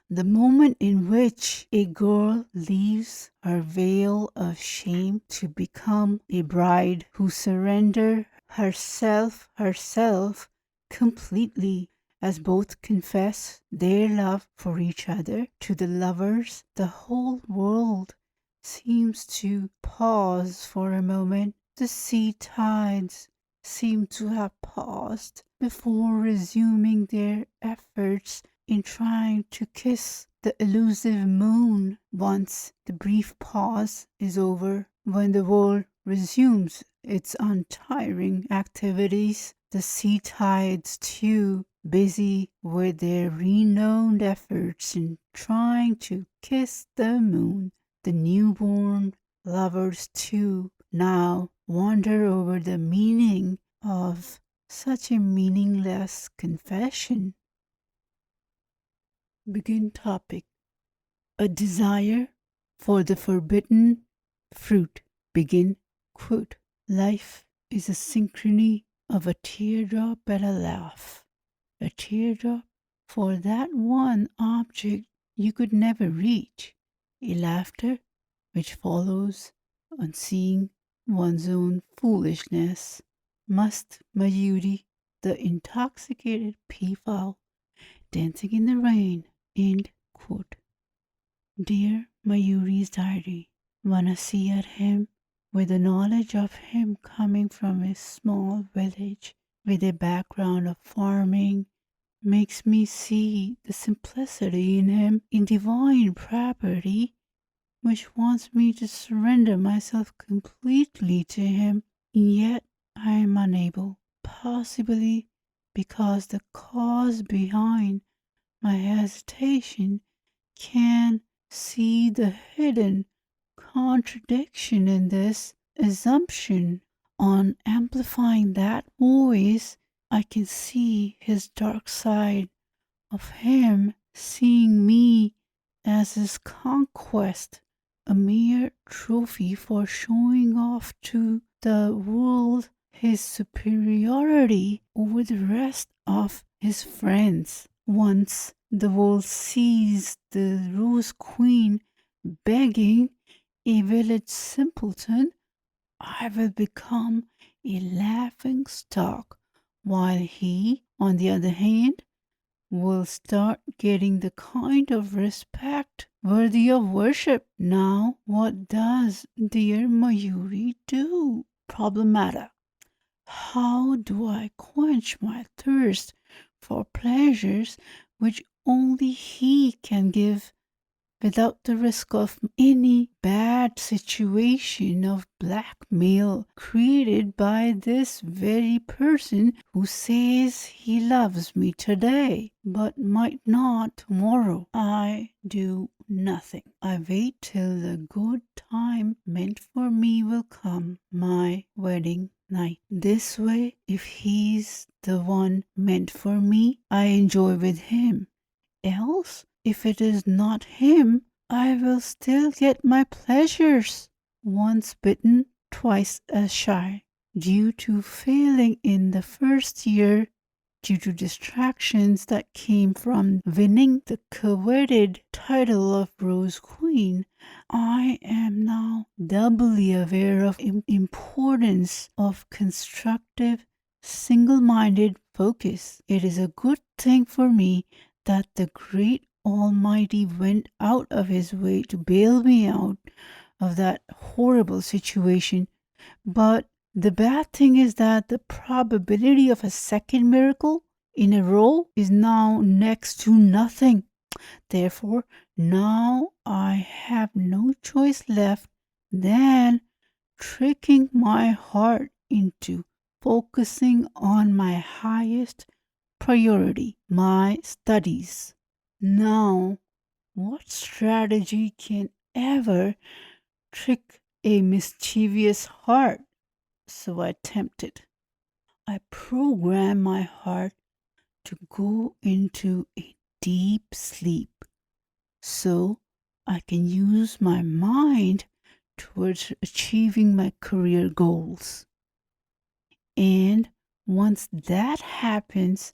The moment in which a girl leaves her veil of shame to become a bride who surrenders herself completely, as both confess their love for each other to the lovers, the whole world seems to pause for a moment. The sea tides seem to have paused before resuming their efforts in trying to kiss the elusive moon. Once the brief pause is over, when the world resumes its untiring activities, the sea tides too busy with their renowned efforts in trying to kiss the moon. The newborn lovers too now wonder over the meaning of such a meaningless confession. Begin topic. A desire for the forbidden fruit. Begin quote. Life is a synchrony of a teardrop and a laugh. A teardrop for that one object you could never reach. A laughter which follows on seeing one's own foolishness. Mast-mayuri, the intoxicated peafowl, dancing in the rain. End quote. Dear Mayuri's diary, wanna see at him with the knowledge of him coming from a small village with a background of farming makes me see the simplicity in him in divine property which wants me to surrender myself completely to him, and yet I am unable, possibly because the cause behind my hesitation can see the hidden contradiction in this assumption. On amplifying that voice, I can see his dark side of him seeing me as his conquest, a mere trophy for showing off to the world his superiority over the rest of his friends. Once the world sees the Rose Queen begging a village simpleton, I will become a laughing stock, while he, on the other hand, will start getting the kind of respect worthy of worship. Now, what does dear Mayuri do? Problemata. How do I quench my thirst for pleasures which only he can give without the risk of any bad situation of blackmail created by this very person who says he loves me today but might not tomorrow? I do nothing. I wait till the good time meant for me will come, my wedding night. This way, if he's the one meant for me, I enjoy with him. Else, if it is not him, I will still get my pleasures. Once bitten, twice as shy. Due to failing in the first year, due to distractions that came from winning the coveted title of Rose Queen, I am now doubly aware of the importance of constructive, single-minded focus. It is a good thing for me that the great Almighty went out of his way to bail me out of that horrible situation. But the bad thing is that the probability of a second miracle in a row is now next to nothing. Therefore, now I have no choice left than tricking my heart into focusing on my highest priority, my studies. Now, what strategy can ever trick a mischievous heart? So I tempted. I program my heart to go into a deep sleep so I can use my mind towards achieving my career goals. And once that happens,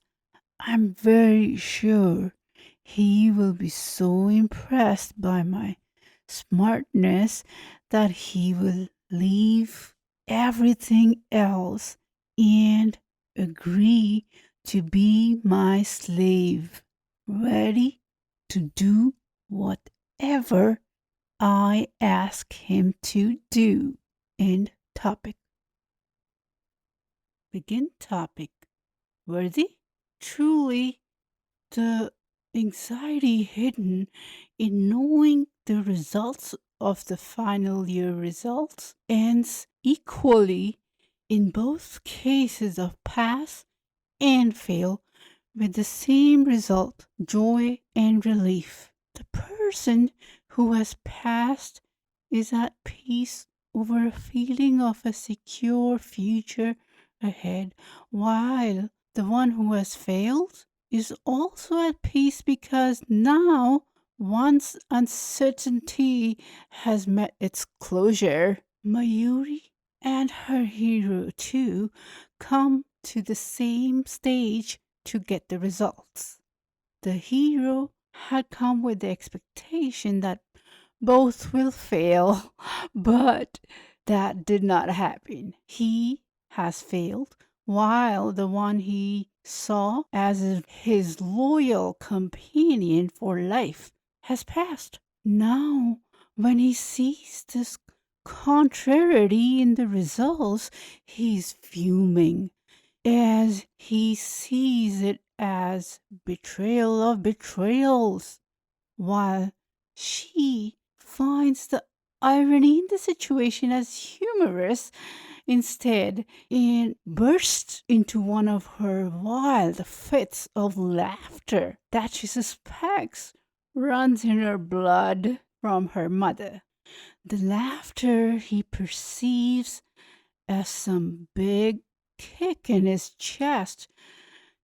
I'm very sure he will be so impressed by my smartness that he will leave everything else and agree to be my slave, ready to do whatever I ask him to do. End topic. Begin topic. Worthy? Truly, the anxiety hidden in knowing the results of the final year results ends equally in both cases of pass and fail with the same result, joy and relief. The person who has passed is at peace over a feeling of a secure future ahead, while the one who has failed is also at peace because now one's uncertainty has met its closure. Mayuri and her hero, too, come to the same stage to get the results. The hero had come with the expectation that both will fail, but that did not happen. He has failed, while the one he saw as his loyal companion for life has passed. Now, when he sees this contrariety in the results, he's fuming as he sees it as betrayal of betrayals, while she finds the irony in the situation as humorous instead and bursts into one of her wild fits of laughter that she suspects runs in her blood from her mother. The laughter he perceives as some big kick in his chest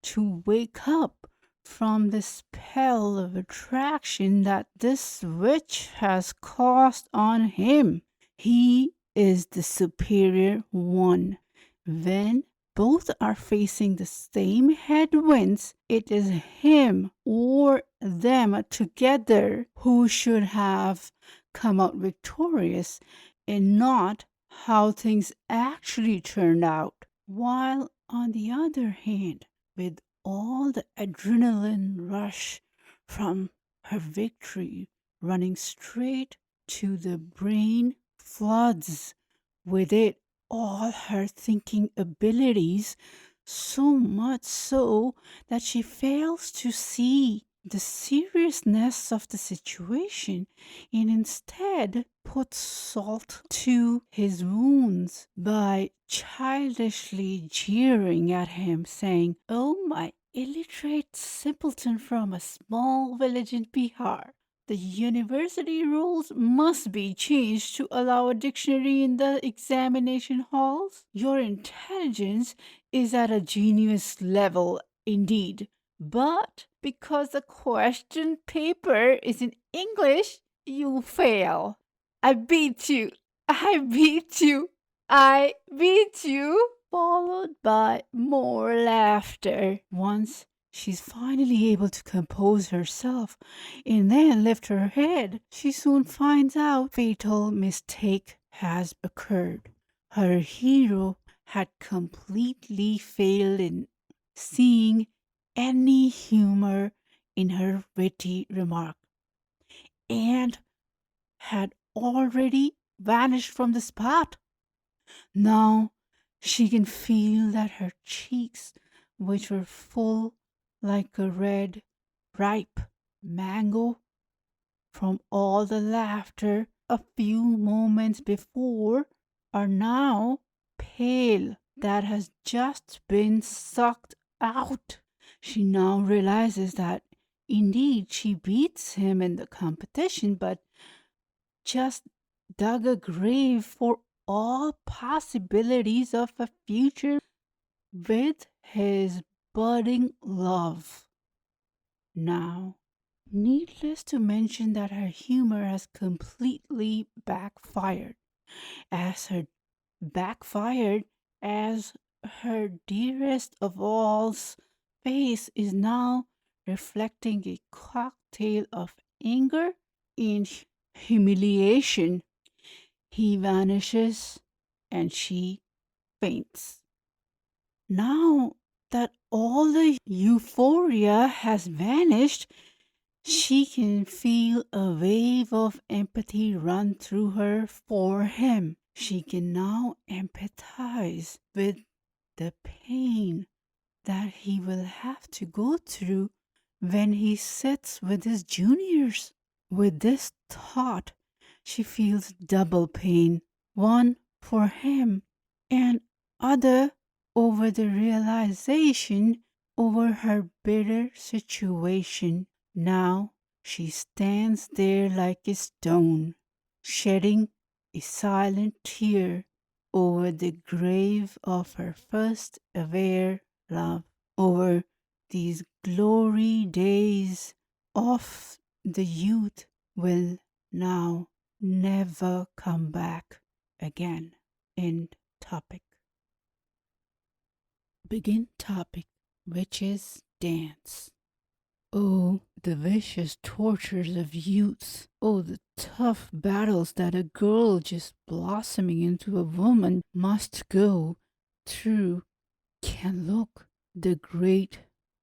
to wake up from the spell of attraction that this witch has caused on him. He is the superior one. When both are facing the same headwinds, it is him or them together who should have come out victorious and not how things actually turned out. While on the other hand, with all the adrenaline rush from her victory running straight to the brain, floods with it all her thinking abilities, so much so that she fails to see the seriousness of the situation and instead puts salt to his wounds by childishly jeering at him, saying, "Oh, my illiterate simpleton from a small village in Bihar. The university rules must be changed to allow a dictionary in the examination halls. Your intelligence is at a genius level indeed, but because the question paper is in English, you fail. I beat you. I beat you. I beat you." Followed by more laughter. Once she's finally able to compose herself and then lift her head, she soon finds out fatal mistake has occurred. Her hero had completely failed in seeing any humor in her witty remark and had already vanished from the spot. Now she can feel that her cheeks, which were full like a red, ripe mango from all the laughter a few moments before, are now pale that has just been sucked out. She now realizes that indeed she beats him in the competition, but just dug a grave for all possibilities of a future with his budding love. Now, needless to mention that her humor has completely backfired, as her dearest of all's face is now reflecting a cocktail of anger and humiliation. He vanishes and she faints. Now that all the euphoria has vanished, She can feel a wave of empathy run through her for him. She can now empathize with the pain that he will have to go through when he sits with his juniors. With this thought, she feels double pain, one for him and other over the realization over her bitter situation. Now she stands there like a stone, shedding a silent tear over the grave of her first aware love, over these glory days of the youth will now never come back again. End topic. Begin topic, which is dance. Oh, the vicious tortures of youth. Oh, the tough battles that a girl just blossoming into a woman must go through. Can look the great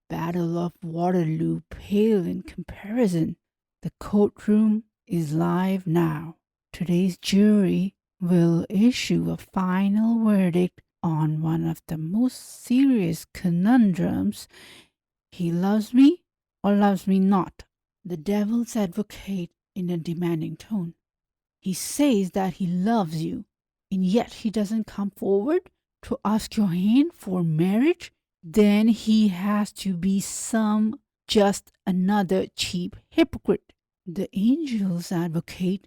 Battle of Waterloo pale in comparison. The courtroom is live now. Today's jury will issue a final verdict on one of the most serious conundrums. He loves me or loves me not? The devil's advocate in a demanding tone. He says that he loves you, and yet he doesn't come forward to ask your hand for marriage. Then he has to be just another cheap hypocrite. The angel's advocate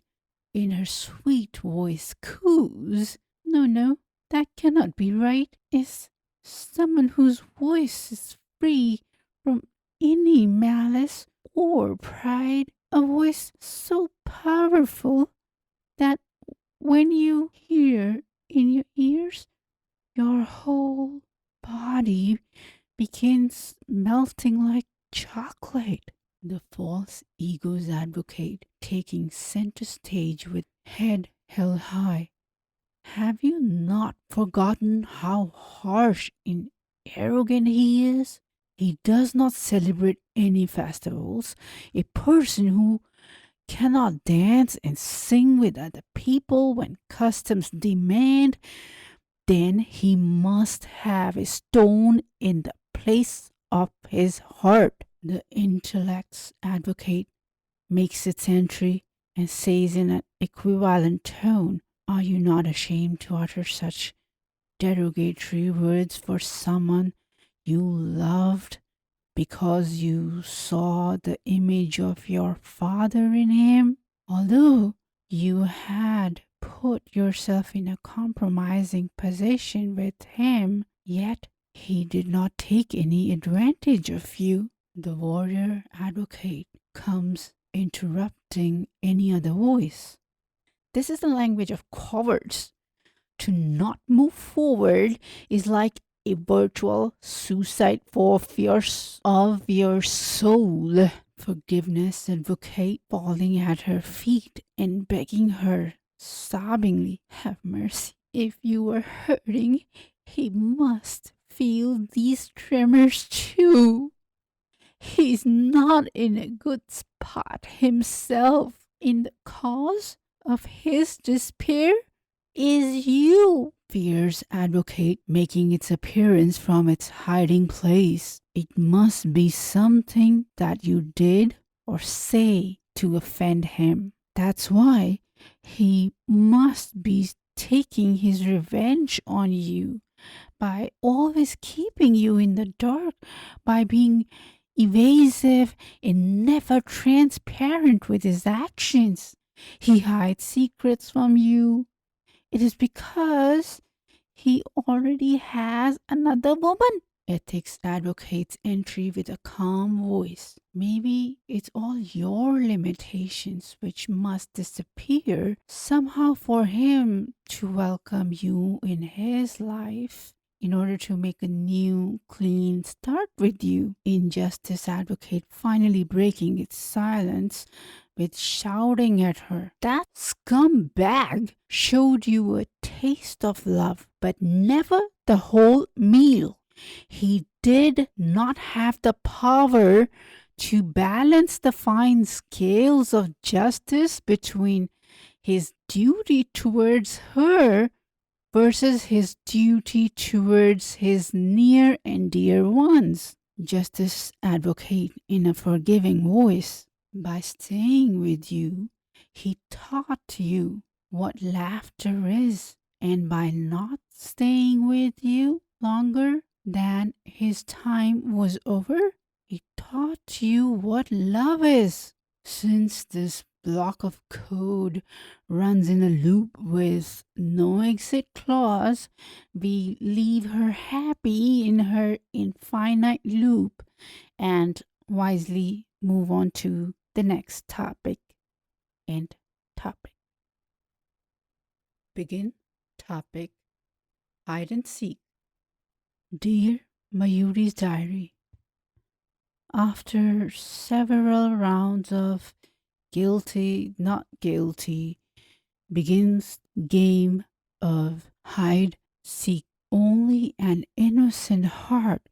in her sweet voice coos, no, that cannot be right. Is someone whose voice is free from any malice or pride, a voice so powerful that when you hear in your ears, your whole body begins melting like chocolate. The false ego's advocate taking center stage with head held high. Have you not forgotten how harsh and arrogant he is? He does not celebrate any festivals. A person who cannot dance and sing with other people when customs demand, then he must have a stone in the place of his heart. The intellect's advocate makes its entry and says in an equivalent tone, are you not ashamed to utter such derogatory words for someone you loved because you saw the image of your father in him? Although you had put yourself in a compromising position with him, yet he did not take any advantage of you. The warrior advocate comes interrupting any other voice. This is the language of cowards. To not move forward is like a virtual suicide for fears of your soul. Forgiveness advocate falling at her feet and begging her sobbingly, have mercy. If you are hurting, he must feel these tremors too. He's not in a good spot himself. In the cause of his despair is you. Fear's advocate making its appearance from its hiding place. It must be something that you did or say to offend him. That's why he must be taking his revenge on you by always keeping you in the dark, by being evasive and never transparent with his actions. He hides secrets from you. It is because he already has another woman. Ethics advocates entry with a calm voice. Maybe it's all your limitations which must disappear somehow for him to welcome you in his life in order to make a new, clean start with you. Injustice advocate finally breaking its silence with shouting at her. That scumbag showed you a taste of love, but never the whole meal. He did not have the power to balance the fine scales of justice between his duty towards her versus his duty towards his near and dear ones. Justice advocate in a forgiving voice. By staying with you, he taught you what laughter is, and by not staying with you longer than his time was over, he taught you what love is. Since this block of code runs in a loop with no exit clause, we leave her happy in her infinite loop and wisely move on to the next topic. End topic. Begin topic. Hide and seek. Dear Mayuri's diary. After several rounds of guilty, not guilty, begins game of hide, seek. Only an innocent heart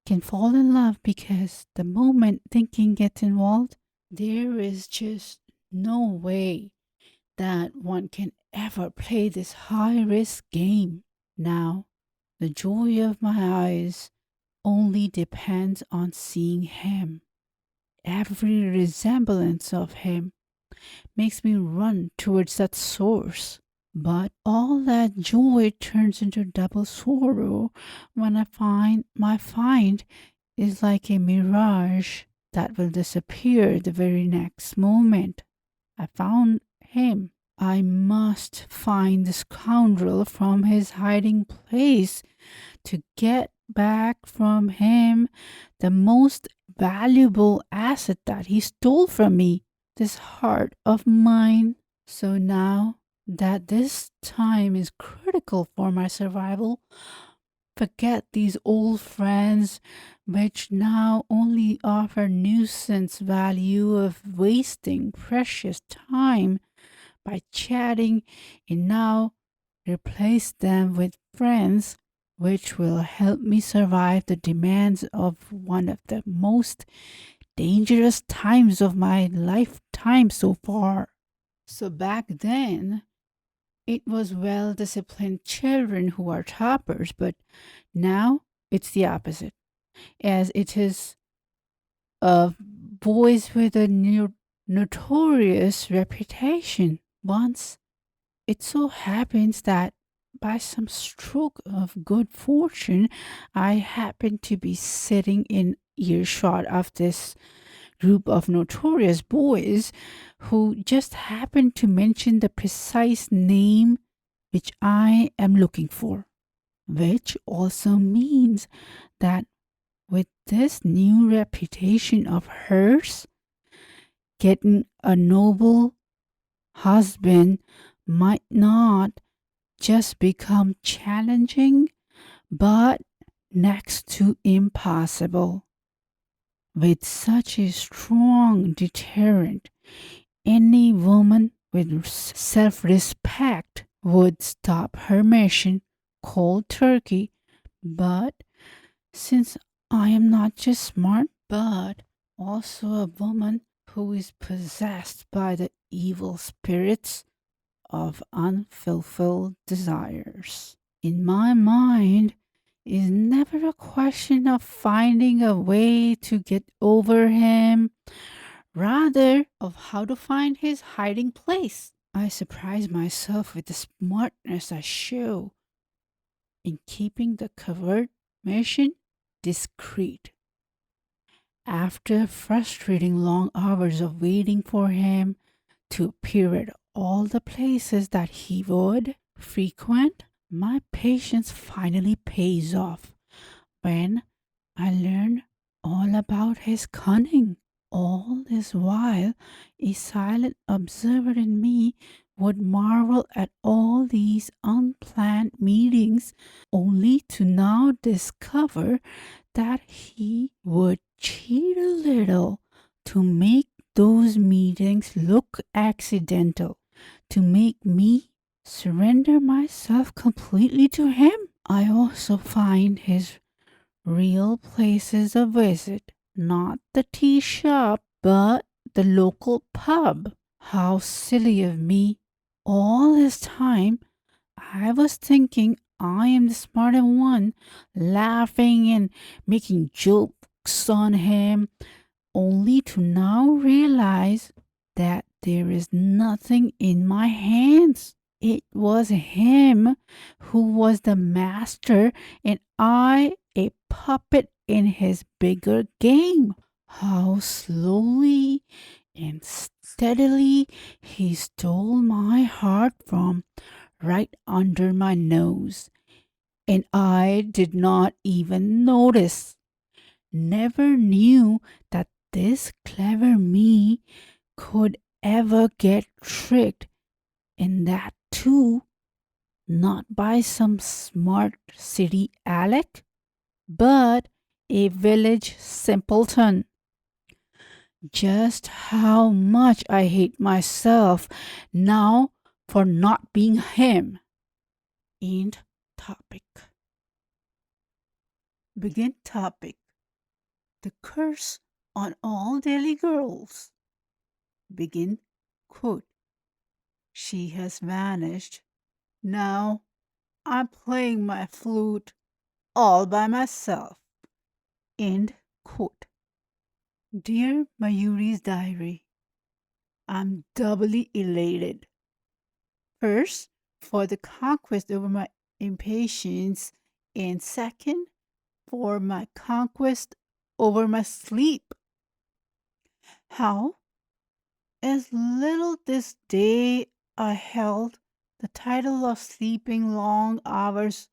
can fall in love, because the moment thinking gets involved, there is just no way that one can ever play this high-risk game. Now, the joy of my eyes only depends on seeing him. Every resemblance of him makes me run towards that source. But all that joy turns into double sorrow when I find my find is like a mirage that will disappear the very next moment. I found him. I must find the scoundrel from his hiding place to get back from him the most valuable asset that he stole from me, this heart of mine. So now that this time is critical for my survival, forget these old friends which now only offer nuisance value of wasting precious time by chatting, and now replace them with friends which will help me survive the demands of one of the most dangerous times of my lifetime so far. So back then, it was well-disciplined children who are toppers, but now it's the opposite, as it is of boys with a notorious reputation. Once, it so happens that by some stroke of good fortune, I happened to be sitting in earshot of this group of notorious boys who just happened to mention the precise name which I am looking for, which also means that with this new reputation of hers, getting a noble husband might not just become challenging, but next to impossible. With such a strong deterrent, any woman with self-respect would stop her mission cold turkey. But since I am not just smart, but also a woman who is possessed by the evil spirits of unfulfilled desires, in my mind is never a question of finding a way to get over him, rather of how to find his hiding place. I surprise myself with the smartness I show in keeping the covert mission discreet. After frustrating long hours of waiting for him to appear at all the places that he would frequent, my patience finally pays off when I learn all about his cunning. All this while, a silent observer in me would marvel at all these unplanned meetings, only to now discover that he would cheat a little to make those meetings look accidental, to make me surrender myself completely to him. I also find his real places of visit Not the tea shop, but the local pub. How silly of me. All this time, I was thinking I am the smarter one, laughing and making jokes on him, only to now realize that there is nothing in my hands. It was him who was the master, and I a puppet in his bigger game. How slowly and steadily he stole my heart from right under my nose, and I did not even notice. Never knew that this clever me could ever get tricked, and that too not by some smart city Alec, but a village simpleton. Just how much I hate myself now for not being him. End topic. Begin topic. The curse on all Delhi girls. Begin quote. She has vanished. Now I'm playing my flute all by myself. End quote. Dear Mayuri's diary, I'm doubly elated. First, for the conquest over my impatience, and second, for my conquest over my sleep. How? As little this day I held the title of sleeping long hours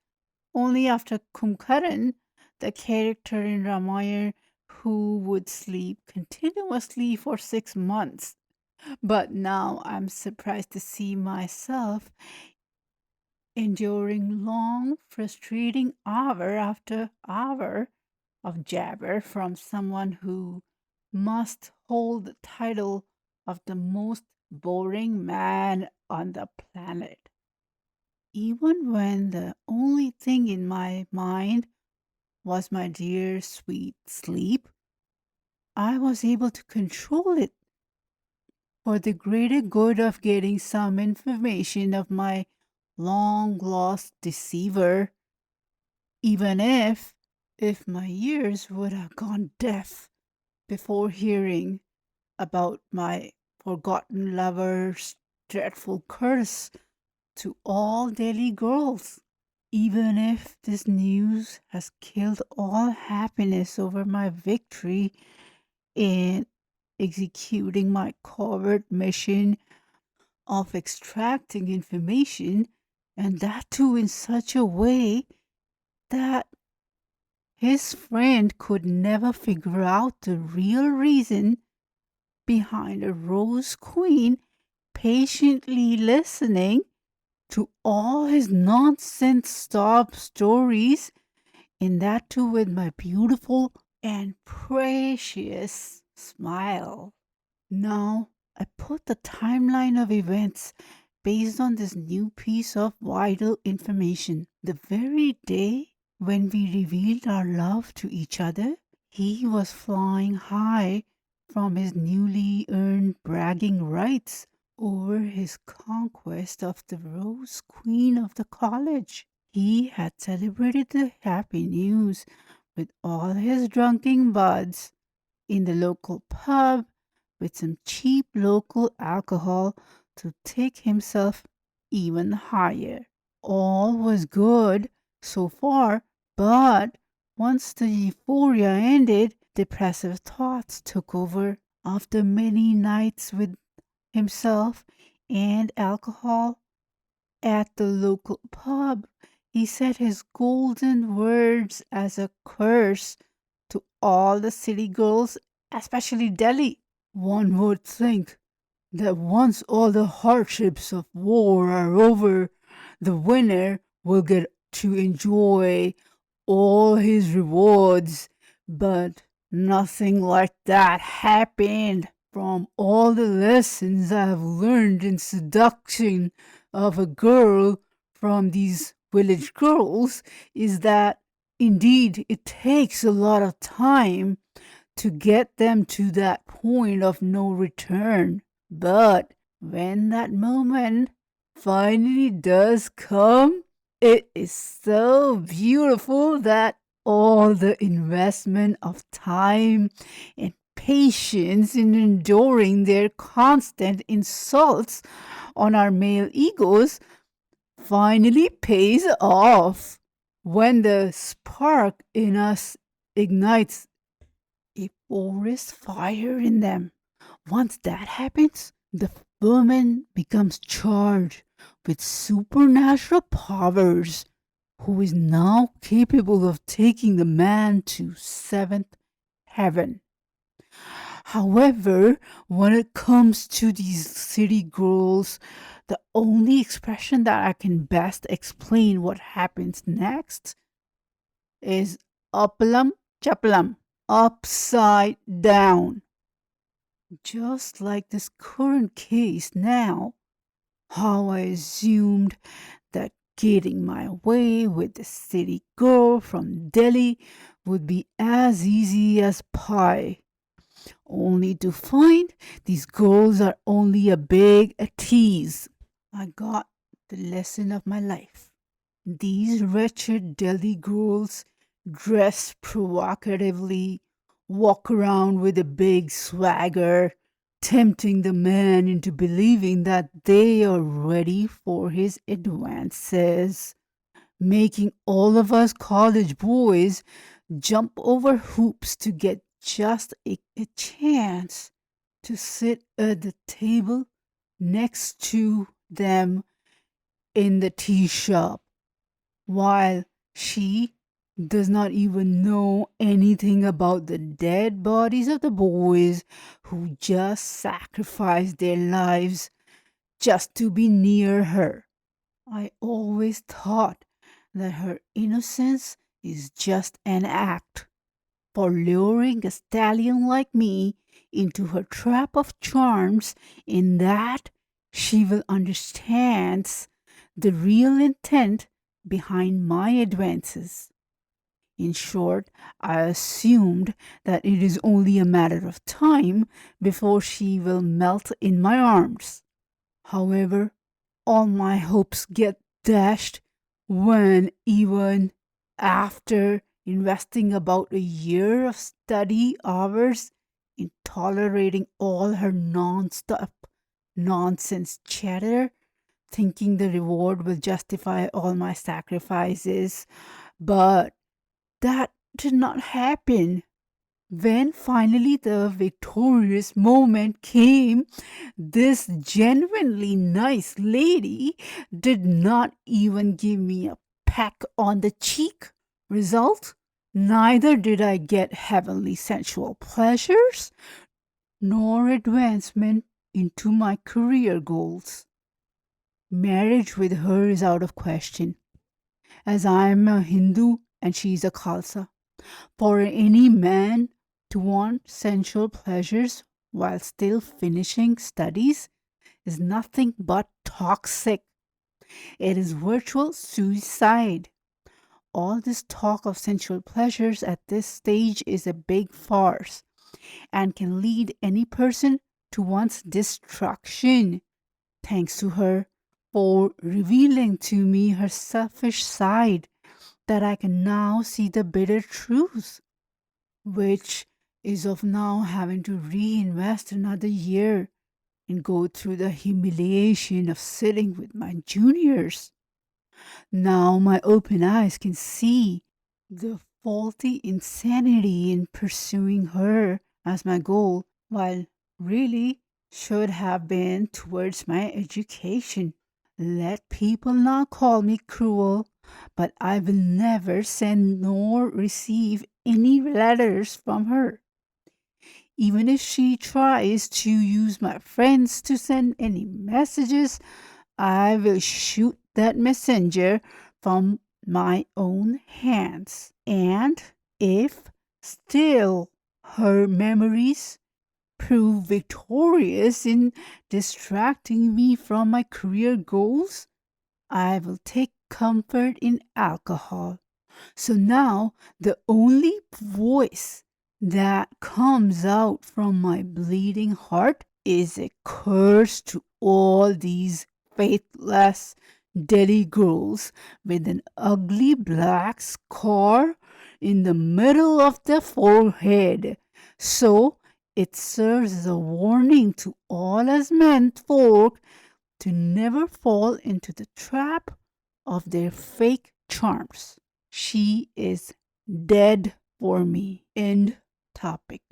only after Kumkaran, the character in Ramayana who would sleep continuously for 6 months. But now I'm surprised to see myself enduring long, frustrating hour after hour of jabber from someone who must hold the title of the most boring man on the planet. Even when the only thing in my mind was my dear sweet sleep, I was able to control it for the greater good of getting some information of my long lost deceiver, even if my ears would have gone deaf before hearing about my forgotten lover's dreadful curse to all Delhi girls. Even if this news has killed all happiness over my victory in executing my covert mission of extracting information, and that too in such a way that his friend could never figure out the real reason behind a rose queen patiently listening to all his nonsense stop stories, and that too with my beautiful and precious smile. Now, I put the timeline of events based on this new piece of vital information. The very day when we revealed our love to each other, he was flying high from his newly earned bragging rights over his conquest of the Rose Queen of the college. He had celebrated the happy news with all his drunken buds in the local pub with some cheap local alcohol to take himself even higher. All was good so far, but once the euphoria ended, depressive thoughts took over. After many nights with himself and alcohol at the local pub, he said his golden words as a curse to all the city girls, especially Delhi. One would think that once all the hardships of war are over, the winner will get to enjoy all his rewards, but nothing like that happened. From all the lessons I have learned in seduction of a girl from these village girls is that indeed it takes a lot of time to get them to that point of no return. But when that moment finally does come, it is so beautiful that all the investment of time and patience in enduring their constant insults on our male egos finally pays off when the spark in us ignites a forest fire in them. Once that happens, the woman becomes charged with supernatural powers, who is now capable of taking the man to seventh heaven. However, when it comes to these city girls, the only expression that I can best explain what happens next is uppalam chappalam, upside down. Just like this current case now, how I assumed that getting my way with the city girl from Delhi would be as easy as pie, only to find these girls are only a big tease. I got the lesson of my life. These wretched Delhi girls dress provocatively, walk around with a big swagger, tempting the man into believing that they are ready for his advances, making all of us college boys jump over hoops to get just a chance to sit at the table next to them in the tea shop, while she does not even know anything about the dead bodies of the boys who just sacrificed their lives just to be near her. I always thought that her innocence is just an act for luring a stallion like me into her trap of charms, in that she will understand the real intent behind my advances. In short, I assumed that it is only a matter of time before she will melt in my arms. However, all my hopes get dashed when, even after investing about a year of study hours in tolerating all her non-stop nonsense chatter, thinking the reward will justify all my sacrifices, but that did not happen. When finally the victorious moment came, this genuinely nice lady did not even give me a peck on the cheek. Result? Neither did I get heavenly sensual pleasures nor advancement into my career goals. Marriage with her is out of question, as I am a Hindu and she is a Khalsa. For any man to want sensual pleasures while still finishing studies is nothing but toxic. It is virtual suicide. All this talk of sensual pleasures at this stage is a big farce and can lead any person to one's destruction. Thanks to her for revealing to me her selfish side, that I can now see the bitter truth, which is of now having to reinvest another year and go through the humiliation of sitting with my juniors. Now my open eyes can see the faulty insanity in pursuing her as my goal, while really should have been towards my education. Let people now call me cruel, but I will never send nor receive any letters from her. Even if she tries to use my friends to send any messages, I will shoot that messenger from my own hands. And if still her memories prove victorious in distracting me from my career goals, I will take comfort in alcohol. So now the only voice that comes out from my bleeding heart is a curse to all these faithless Delhi girls with an ugly black scar in the middle of the forehead. So it serves as a warning to all us men folk to never fall into the trap of their fake charms. She is dead for me. End topic.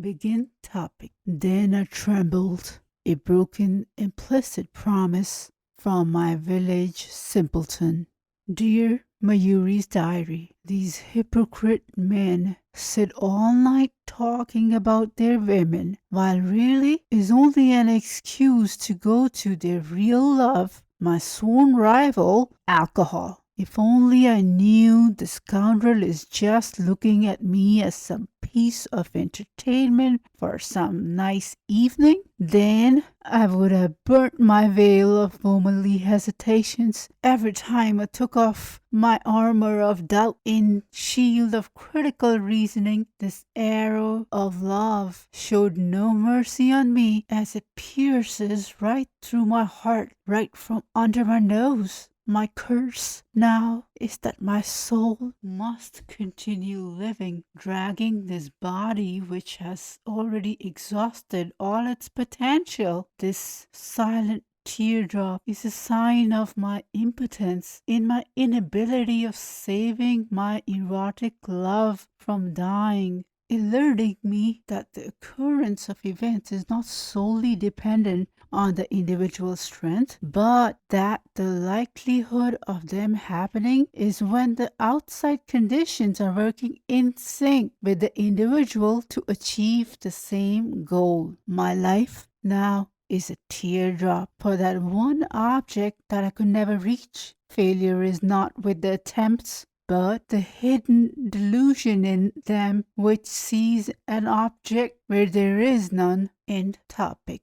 Begin topic. Then I trembled, a broken implicit promise from my village simpleton. Dear Mayuri's diary, these hypocrite men sit all night talking about their women, while really is only an excuse to go to their real love, my sworn rival, alcohol. If only I knew the scoundrel is just looking at me as some piece of entertainment for some nice evening, then I would have burnt my veil of womanly hesitations every time I took off my armor of doubt in shield of critical reasoning. This arrow of love showed no mercy on me as it pierces right through my heart, right from under my nose. My curse now is that my soul must continue living, dragging this body which has already exhausted all its potential. This silent teardrop is a sign of my impotence in my inability of saving my erotic love from dying, alerting me that the occurrence of events is not solely dependent on the individual's strength, but that the likelihood of them happening is when the outside conditions are working in sync with the individual to achieve the same goal. My life now is a teardrop for that one object that I could never reach. Failure is not with the attempts, but the hidden delusion in them which sees an object where there is none. End topic.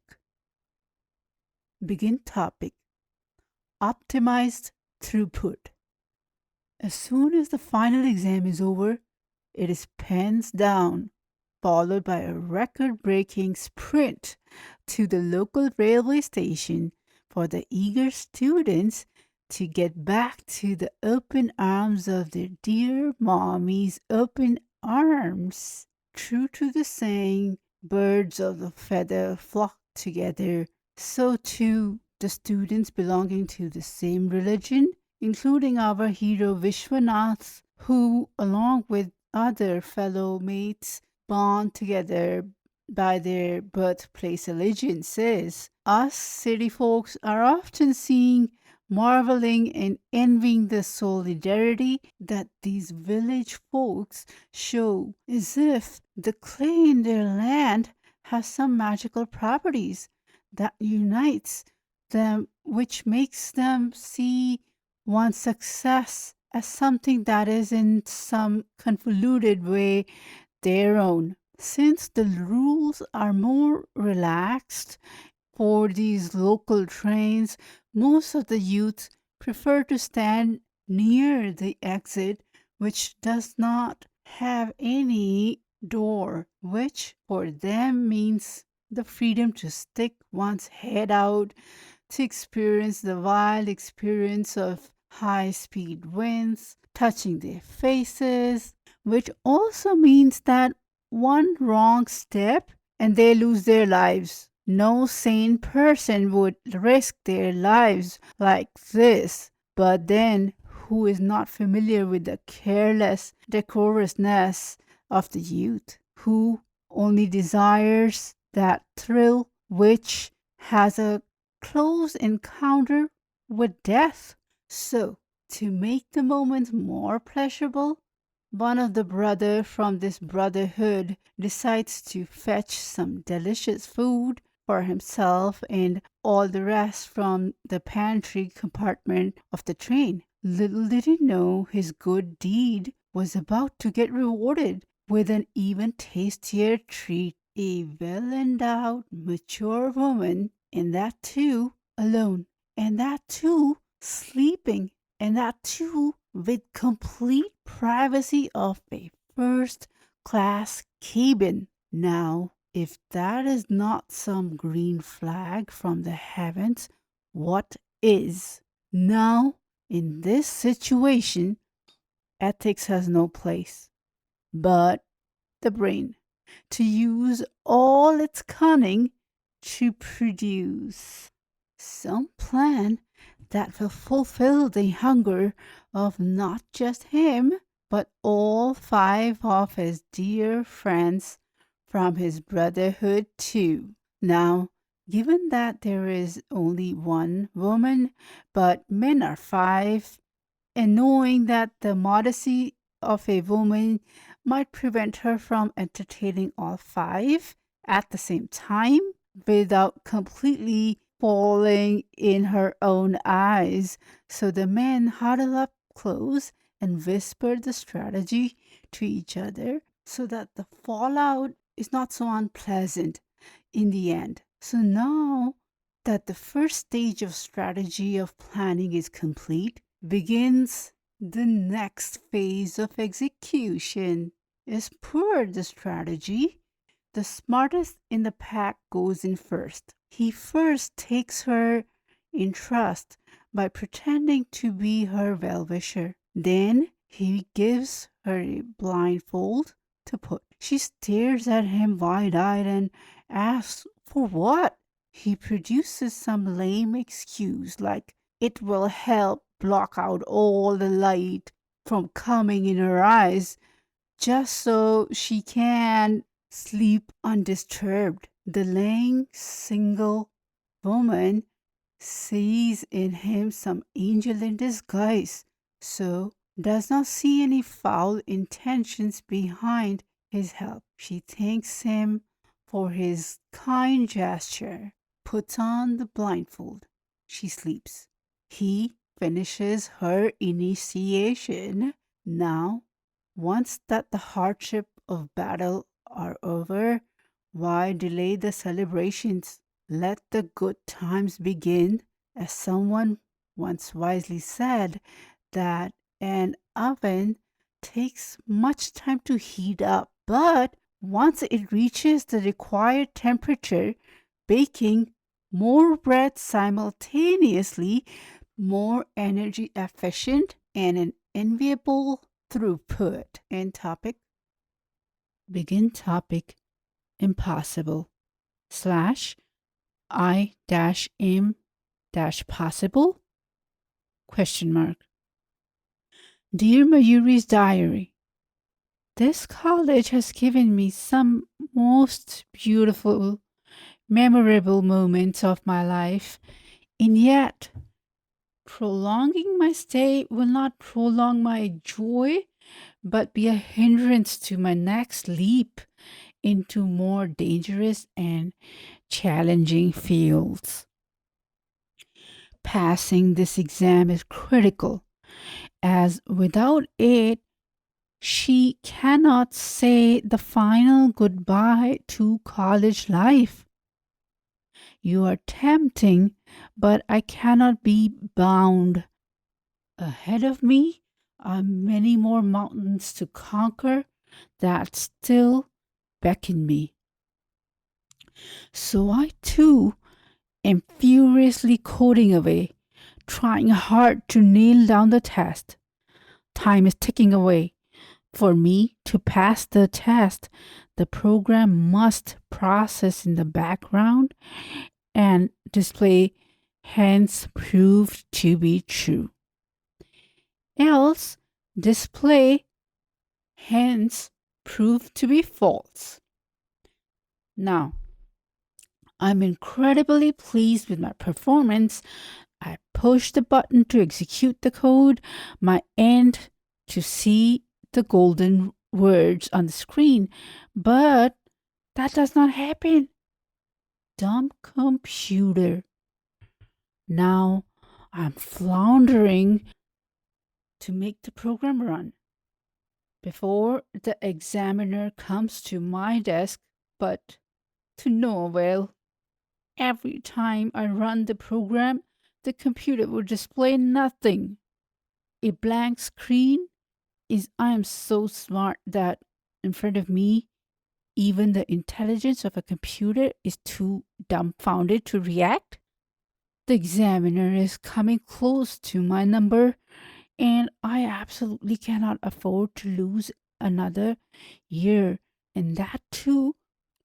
Begin topic. Optimized throughput. As soon as the final exam is over, it is pens down, followed by a record-breaking sprint to the local railway station for the eager students to get back to the open arms of their dear mommy's open arms. True to the saying, birds of the feather flock together, so too the students belonging to the same religion, including our hero Vishwanath, who, along with other fellow mates, bond together by their birthplace allegiances. Us city folks are often seen marveling and envying the solidarity that these village folks show, as if the clay in their land has some magical properties that unites them, which makes them see one's success as something that is in some convoluted way their own. Since the rules are more relaxed for these local trains, most of the youth prefer to stand near the exit, which does not have any door, which for them means the freedom to stick one's head out to experience the wild experience of high speed winds touching their faces, which also means that one wrong step and they lose their lives. No sane person would risk their lives like this, but then who is not familiar with the careless decorousness of the youth, who only desires that thrill which has a close encounter with death. So, to make the moment more pleasurable, one of the brother from this brotherhood decides to fetch some delicious food for himself and all the rest from the pantry compartment of the train. Little did he know his good deed was about to get rewarded with an even tastier treat. A well endowed, mature woman, and that too alone, and that too sleeping, and that too with complete privacy of a first-class cabin. Now, if that is not some green flag from the heavens, what is? Now, in this situation, ethics has no place, but the brain, to use all its cunning to produce some plan that will fulfill the hunger of not just him, but all 5 of his dear friends from his brotherhood too. Now, given that there is only one woman, but men are 5, and knowing that the modesty of a woman might prevent her from entertaining all 5 at the same time without completely falling in her own eyes. So the men huddle up close and whisper the strategy to each other so that the fallout is not so unpleasant in the end. So now that the first stage of strategy of planning is complete, begins the next phase of execution. As per the strategy, the smartest in the pack goes in first. He first takes her in trust by pretending to be her well-wisher. Then he gives her a blindfold to put. She stares at him wide-eyed and asks for what? He produces some lame excuse like it will help block out all the light from coming in her eyes just so she can sleep undisturbed. The lame single woman sees in him some angel in disguise, so does not see any foul intentions behind his help. She thanks him for his kind gesture, puts on the blindfold. She sleeps. He finishes her initiation. Now, once that the hardship of battle are over, why delay the celebrations? Let the good times begin, as someone once wisely said that an oven takes much time to heat up, but once it reaches the required temperature, baking more bread simultaneously, more energy efficient, and an enviable throughput. End topic. Begin topic. Impossible / I-M-possible ? Dear Mayuri's diary, this college has given me some most beautiful, memorable moments of my life, and yet prolonging my stay will not prolong my joy, but be a hindrance to my next leap into more dangerous and challenging fields. Passing this exam is critical, as without it, she cannot say the final goodbye to college life. You are tempting, but I cannot be bound. Ahead of me are many more mountains to conquer that still beckon me. So I too am furiously coding away, trying hard to nail down the test. Time is ticking away. For me to pass the test, the program must process in the background and display hence proved to be true. Else display hence proved to be false. Now, I'm incredibly pleased with my performance. I push the button to execute the code, my end to see the golden words on the screen, but that does not happen. Dumb computer. Now I'm floundering to make the program run before the examiner comes to my desk, but to no avail. Every time I run the program, the computer will display nothing. A blank screen is I am so smart that in front of me, even the intelligence of a computer is too dumbfounded to react. The examiner is coming close to my number, and I absolutely cannot afford to lose another year, and that too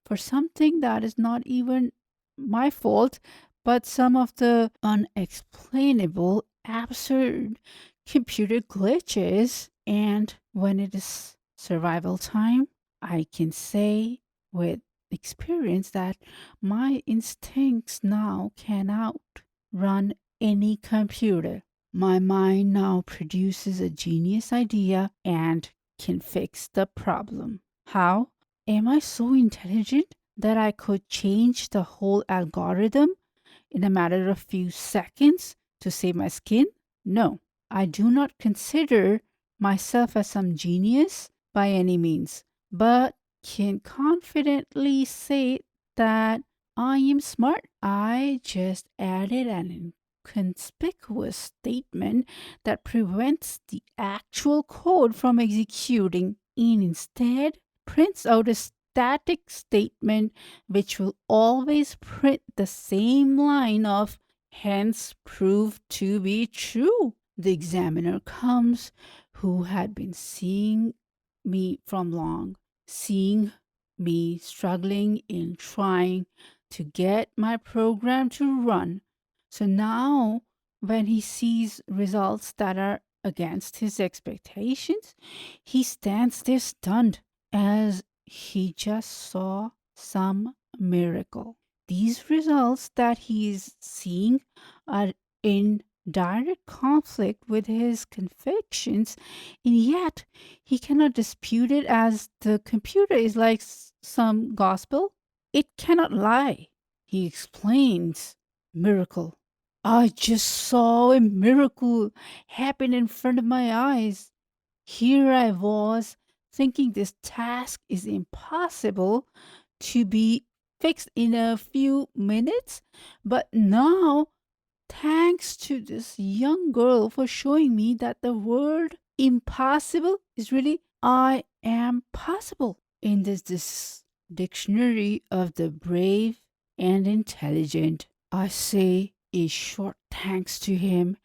for something that is not even my fault, but some of the unexplainable, absurd computer glitches. And when it is survival time, I can say with experience that my instincts now can outrun any computer. My mind now produces a genius idea and can fix the problem. How? Am I so intelligent that I could change the whole algorithm in a matter of few seconds to save my skin? No, I do not consider myself as some genius by any means, but can confidently say that I am smart. I just added an inconspicuous statement that prevents the actual code from executing and instead prints out a static statement which will always print the same line of hence proved to be true. The examiner comes, who had been seeing me from long, seeing me struggling in trying to get my program to run. So now, when he sees results that are against his expectations, he stands there stunned as he just saw some miracle. These results that he is seeing are in direct conflict with his convictions, and yet he cannot dispute it as the computer is like some gospel. It cannot lie. He explains miracle. I just saw a miracle happen in front of my eyes. Here I was thinking this task is impossible to be fixed in a few minutes, but now, thanks to this young girl for showing me that the word impossible is really I am possible. In this dictionary of the brave and intelligent, I say a short thanks to him,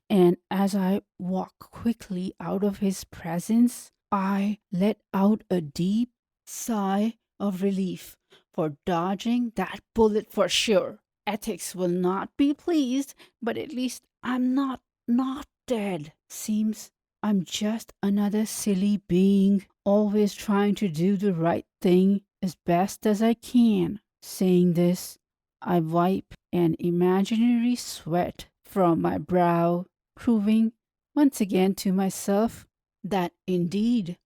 and as I walk quickly out of his presence, I let out a deep sigh of relief for dodging that bullet for sure. Ethics will not be pleased, but at least I'm not dead. Seems I'm just another silly being, always trying to do the right thing as best as I can. Saying this, I wipe an imaginary sweat from my brow, proving once again to myself that indeed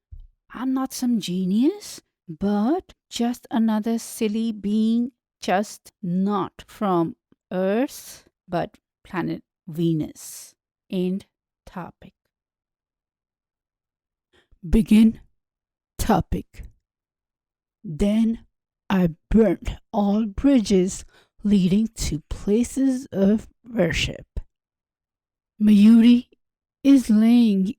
I'm not some genius, but just another silly being, just not from Earth, but planet Venus. End topic. Begin topic. Then I burnt all bridges leading to places of worship. Mayuri is laying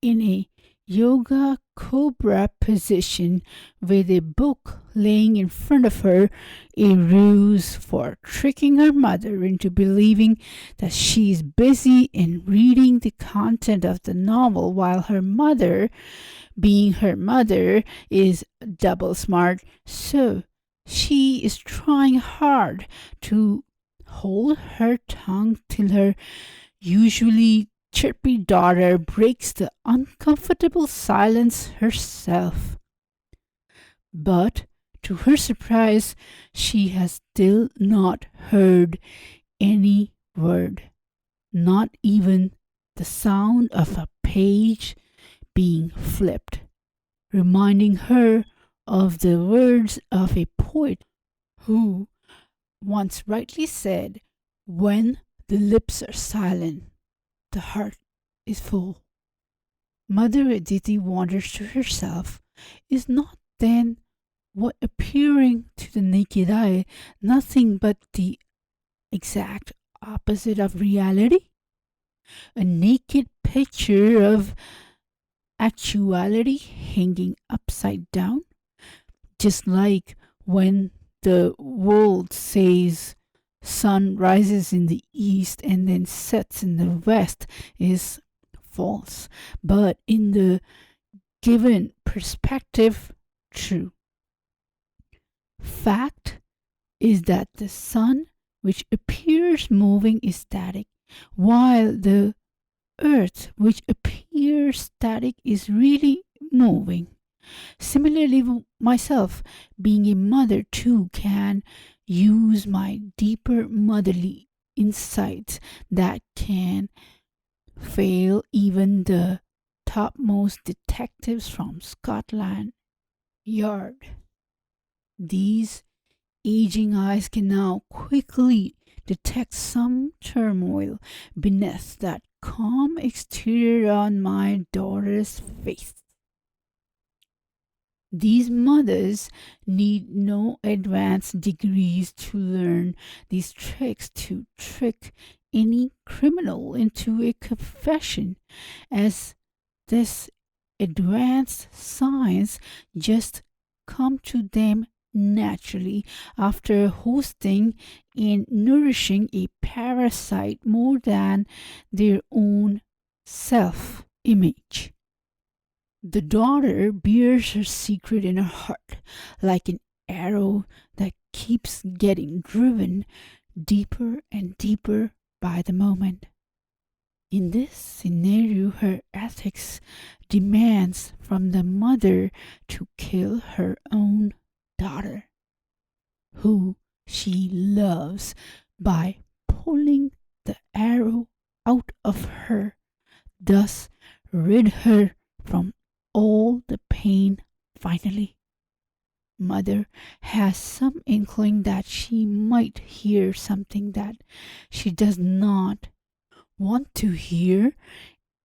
in a yoga cobra position with a book laying in front of her, a ruse for tricking her mother into believing that she is busy in reading the content of the novel while her mother, being her mother, is double smart. So she is trying hard to hold her tongue till her usually chirpy daughter breaks the uncomfortable silence herself. But to her surprise, she has still not heard any word, not even the sound of a page being flipped, reminding her of the words of a poet who once rightly said, "When the lips are silent, the heart is full." Mother Aditi wonders to herself, is not then what appearing to the naked eye nothing but the exact opposite of reality? A naked picture of actuality hanging upside down, just like when the world says sun rises in the east and then sets in the west is false, but in the given perspective, true. Fact is that the sun, which appears moving, is static, while the earth, which appears static, is really moving. Similarly, myself, being a mother too, can use my deeper motherly insights that can fail even the topmost detectives from Scotland Yard. These aging eyes can now quickly detect some turmoil beneath that calm exterior on my daughter's face. These mothers need no advanced degrees to learn these tricks to trick any criminal into a confession, as this advanced science just come to them naturally after hosting and nourishing a parasite more than their own self image. The daughter bears her secret in her heart like an arrow that keeps getting driven deeper and deeper by the moment. In this scenario, her ethics demands from the mother to kill her own daughter, who she loves, by pulling the arrow out of her, thus rid her from all the pain finally. Mother has some inkling that she might hear something that she does not want to hear,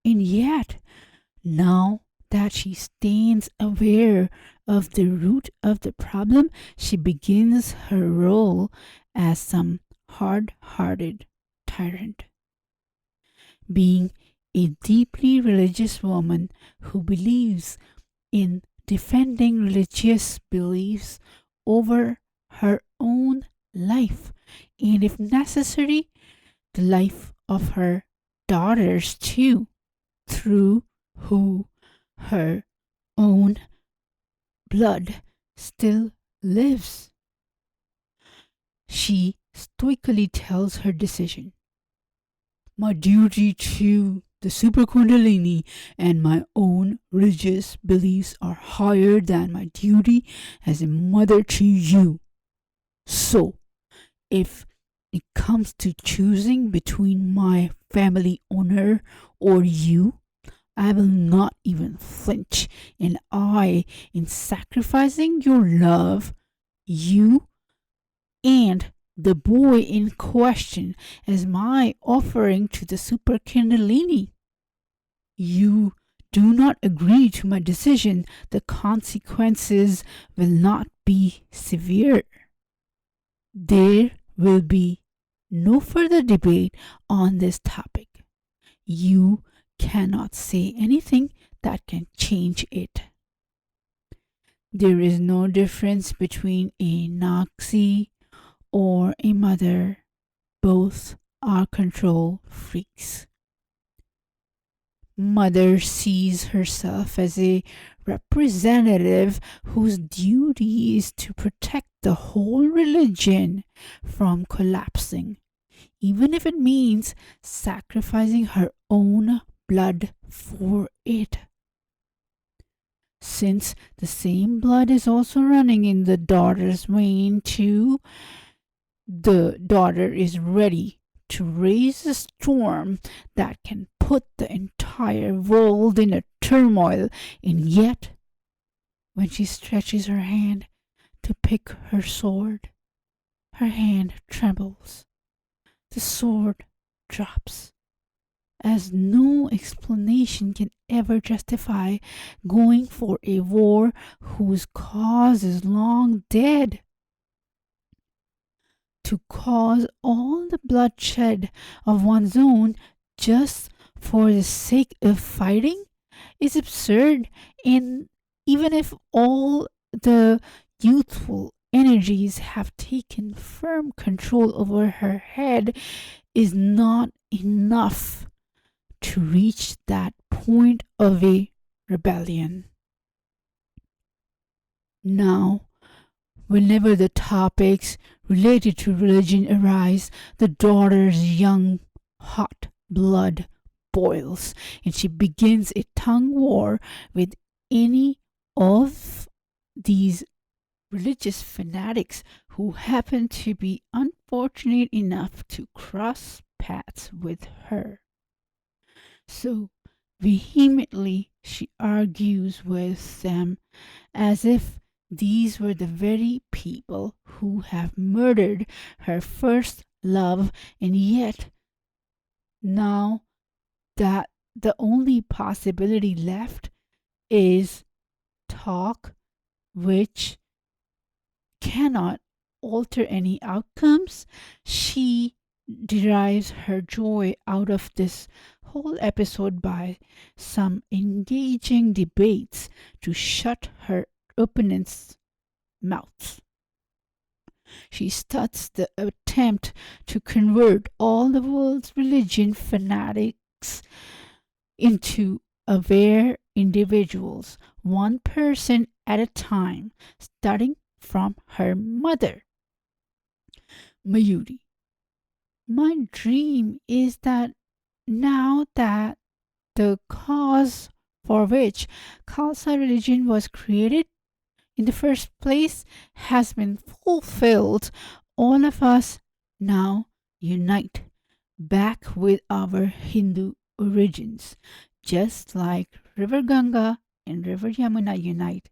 and yet, now that she stands aware of the root of the problem, she begins her role as some hard-hearted tyrant. Being a deeply religious woman who believes in defending religious beliefs over her own life, and if necessary, the life of her daughters too, through who her own blood still lives. She stoically tells her decision: my duty to the Super Kundalini and my own religious beliefs are higher than my duty as a mother to you. So, if it comes to choosing between my family honor or you, I will not even flinch an eye in sacrificing your love, you, and the boy in question as my offering to the Super Kundalini. You do not agree to my decision, the consequences will not be severe. There will be no further debate on this topic. You cannot say anything that can change it. There is no difference between a Nazi or a mother. Both are control freaks. Mother sees herself as a representative whose duty is to protect the whole religion from collapsing, even if it means sacrificing her own blood for it. Since the same blood is also running in the daughter's vein too, the daughter is ready to raise a storm that can put the entire world in a turmoil, and yet, when she stretches her hand to pick her sword, her hand trembles. The sword drops, as no explanation can ever justify going for a war whose cause is long dead. To cause all the bloodshed of one's own just for the sake of fighting, is absurd, and even if all the youthful energies have taken firm control over her head, is not enough to reach that point of a rebellion. Now, whenever the topics related to religion arise, the daughter's young hot blood boils, and she begins a tongue war with any of these religious fanatics who happen to be unfortunate enough to cross paths with her. So vehemently she argues with them as if these were the very people who have murdered her first love, and yet now that the only possibility left is talk, which cannot alter any outcomes, she derives her joy out of this whole episode by some engaging debates to shut her opponent's mouths. She starts the attempt to convert all the world's religion fanatics into aware individuals, one person at a time, starting from her mother. Mayuri, my dream is that now that the cause for which Khalsa religion was created in the first place has been fulfilled, all of us now unite back with our Hindu origins, just like River Ganga and River Yamuna unite.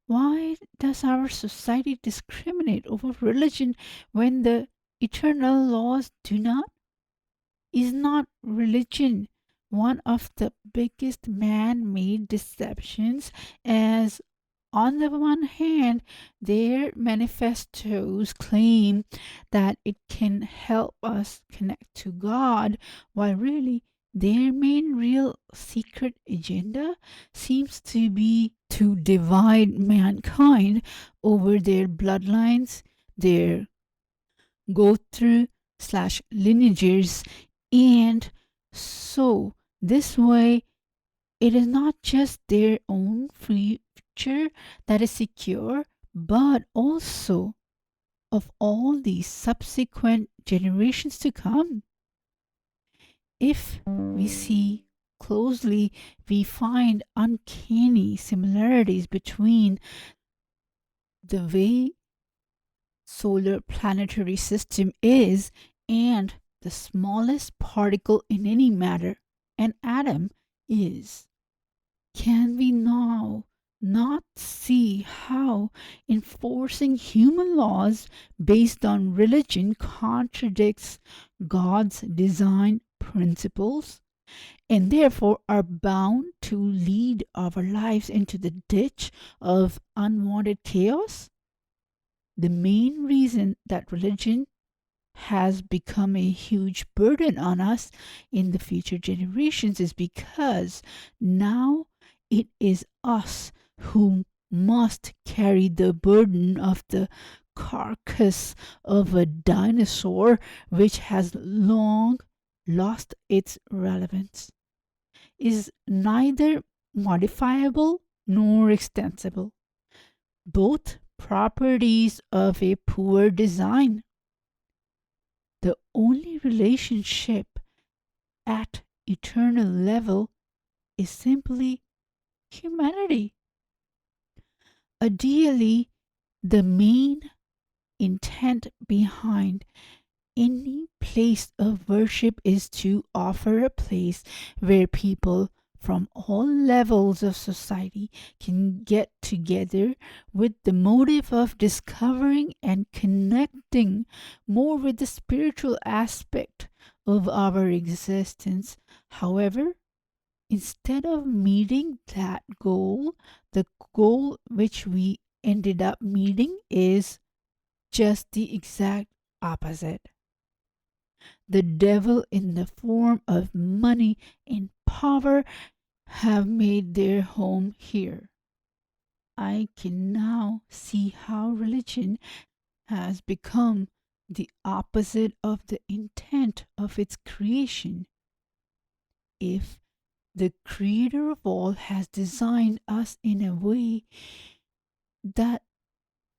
Why does our society discriminate over religion when the eternal laws do not? Is not religion one of the biggest man made deceptions, as on the one hand, their manifestos claim that it can help us connect to God, while really their main real secret agenda seems to be to divide mankind over their bloodlines, their go through slash lineages, and so this way it is not just their own future that is secure, but also of all the subsequent generations to come. If we see closely, we find uncanny similarities between the way solar planetary system is and the smallest particle in any matter, an atom, is. Can we now not see how enforcing human laws based on religion contradicts God's design principles, and therefore are bound to lead our lives into the ditch of unwanted chaos? The main reason that religion has become a huge burden on us in the future generations is because now it is us who must carry the burden of the carcass of a dinosaur which has long lost its relevance, is neither modifiable nor extensible, both properties of a poor design. The only relationship at eternal level is simply humanity. Ideally, the main intent behind any place of worship is to offer a place where people from all levels of society can get together with the motive of discovering and connecting more with the spiritual aspect of our existence. However, instead of meeting that goal, the goal which we ended up meeting is just the exact opposite. The devil, in the form of money and power, have made their home here. I can now see how religion has become the opposite of the intent of its creation. If the creator of all has designed us in a way that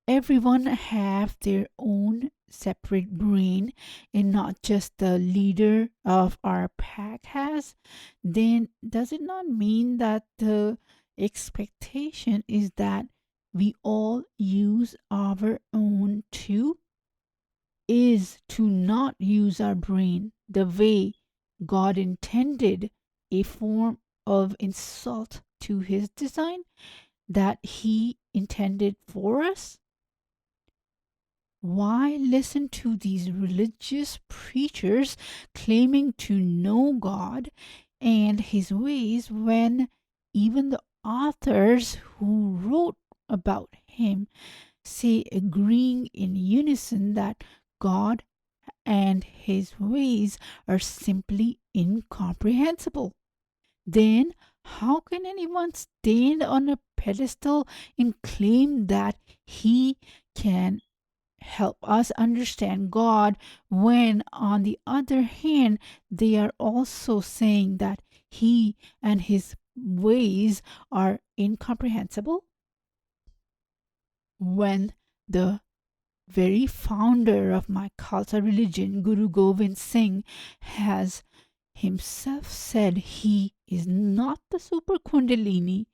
everyone have their own separate brain and not just the leader of our pack has, then does it not mean that the expectation is that we all use our own too? Is to not use our brain the way God intended, a form of insult to his design that he intended for us? Why listen to these religious preachers claiming to know God and his ways when even the authors who wrote about him say, agreeing in unison, that God and his ways are simply incomprehensible? Then how can anyone stand on a pedestal and claim that he can help us understand God when, on the other hand, they are also saying that he and his ways are incomprehensible? When the very founder of my Khalsa religion, Guru Gobind Singh, has himself said he is not the super Kundalini,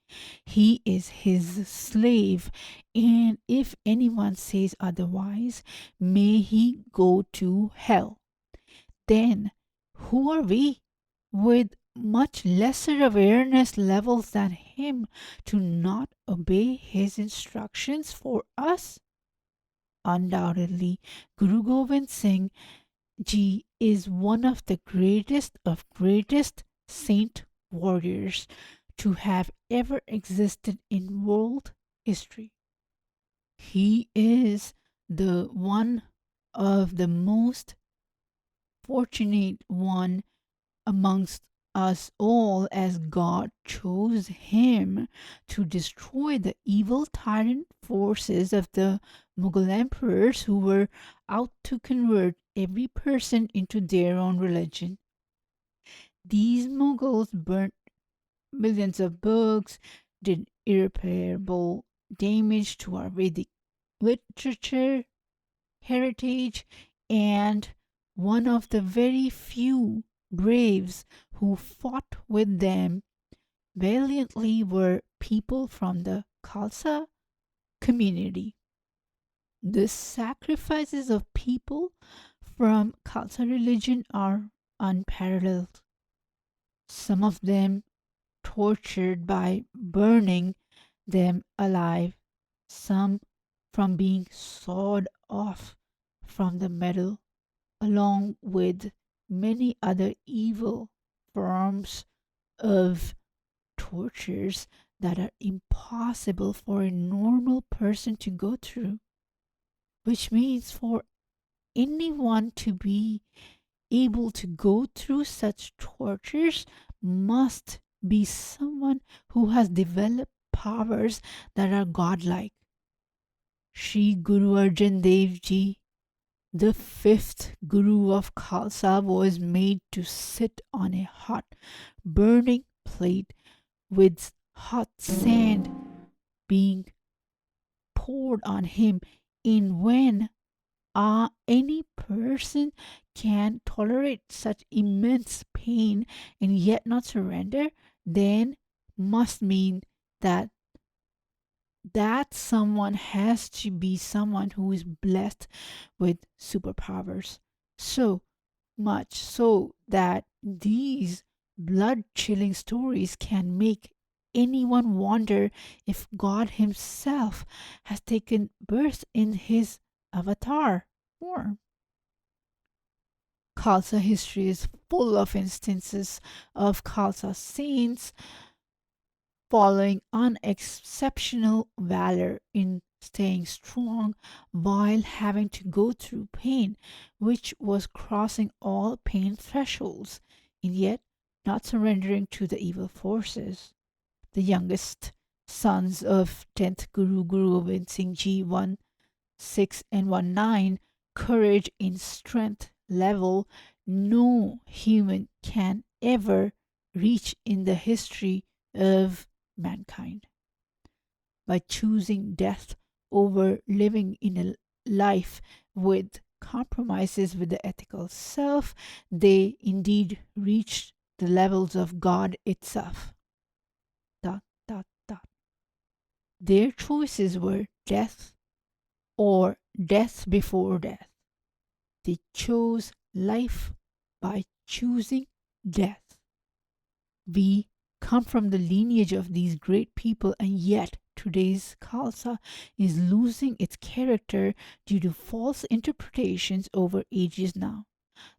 he is his slave, and if anyone says otherwise, may he go to hell. Then who are we, with much lesser awareness levels than him, to not obey his instructions for us? Undoubtedly, Guru Gobind Singh Ji is one of the greatest of greatest saint warriors to have ever existed in world history. He is the one of the most fortunate one amongst us all, as God chose him to destroy the evil tyrant forces of the Mughal emperors who were out to convert every person into their own religion. These Mughals burnt millions of books, did irreparable damage to our Vedic literature, heritage, and one of the very few braves who fought with them valiantly were people from the Khalsa community. The sacrifices of people from Khalsa religion are unparalleled. Some of them tortured by burning them alive, some from being sawed off from the middle, along with many other evil forms of tortures that are impossible for a normal person to go through, which means for anyone to be able to go through such tortures must be someone who has developed powers that are godlike. Sri Guru Arjan Dev Ji, the fifth Guru of Khalsa, was made to sit on a hot, burning plate with hot sand being poured on him. And when any person can tolerate such immense pain and yet not surrender, then must mean that that someone has to be someone who is blessed with superpowers. So much so that these blood chilling stories can make anyone wonder if God Himself has taken birth in His avatar form. Khalsa history is full of instances of Khalsa saints following unexceptional valor in staying strong while having to go through pain, which was crossing all pain thresholds. And yet, not surrendering to the evil forces. The youngest sons of 10th Guru Gobind Singh Ji 1:6 and 1:9, courage in strength level no human can ever reach in the history of mankind. By choosing death over living in a life with compromises with the ethical self, they indeed reached the levels of God itself. Dot, dot, dot. Their choices were death or death before death. They chose life by choosing death. We come from the lineage of these great people, and yet today's Khalsa is losing its character due to false interpretations over ages now.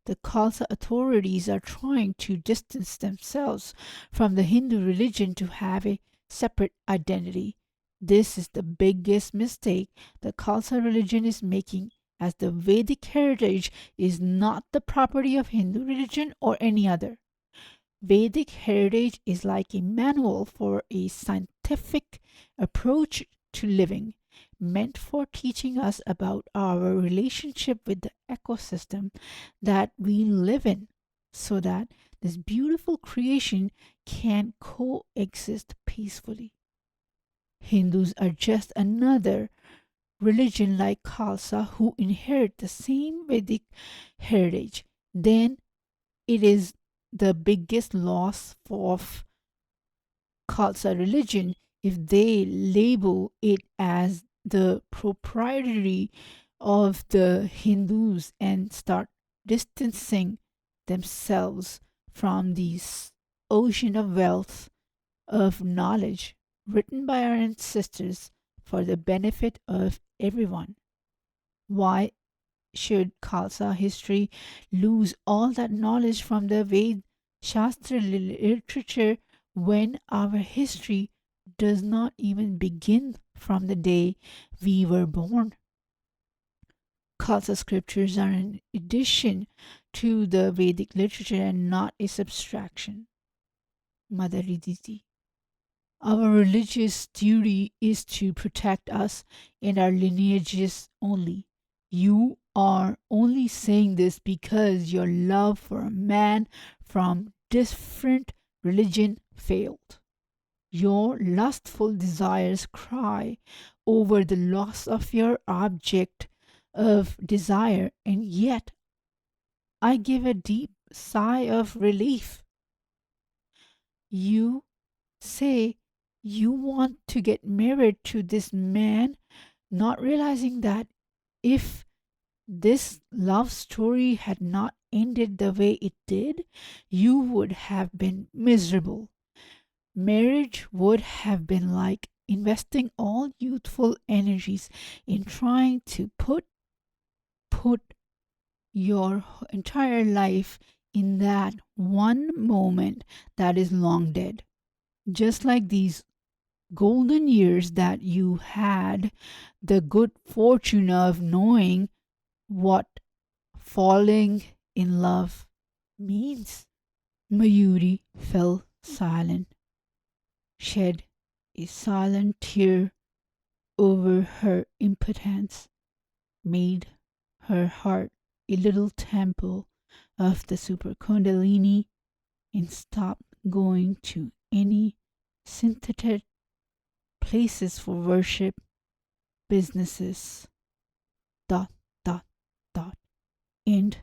The Khalsa authorities are trying to distance themselves from the Hindu religion to have a separate identity. This is the biggest mistake the Khalsa religion is making, as the Vedic heritage is not the property of Hindu religion or any other. Vedic heritage is like a manual for a scientific approach to living, meant for teaching us about our relationship with the ecosystem that we live in, so that this beautiful creation can coexist peacefully. Hindus are just another religion like Khalsa who inherit the same Vedic heritage. Then it is the biggest loss of Khalsa religion if they label it as the proprietary of the Hindus and start distancing themselves from this ocean of wealth of knowledge written by our ancestors for the benefit of everyone. Why should Khalsa history lose all that knowledge from the Ved Shastra literature when our history does not even begin from the day we were born? Khalsa scriptures are an addition to the Vedic literature and not a subtraction. Mother Riditi. Our religious duty is to protect us and our lineages only. You are only saying this because your love for a man from different religion failed. Your lustful desires cry over the loss of your object of desire, and yet I give a deep sigh of relief. You say you want to get married to this man, not realizing that if this love story had not ended the way it did, you would have been miserable. Marriage would have been like investing all youthful energies in trying to put your entire life in that one moment that is long dead. Just like these golden years that you had the good fortune of knowing what falling in love means. Mayuri fell silent, shed a silent tear over her impotence, made her heart a little temple of the Super Kundalini, and stopped going to any synthetic places for worship, businesses, dot, dot, dot. End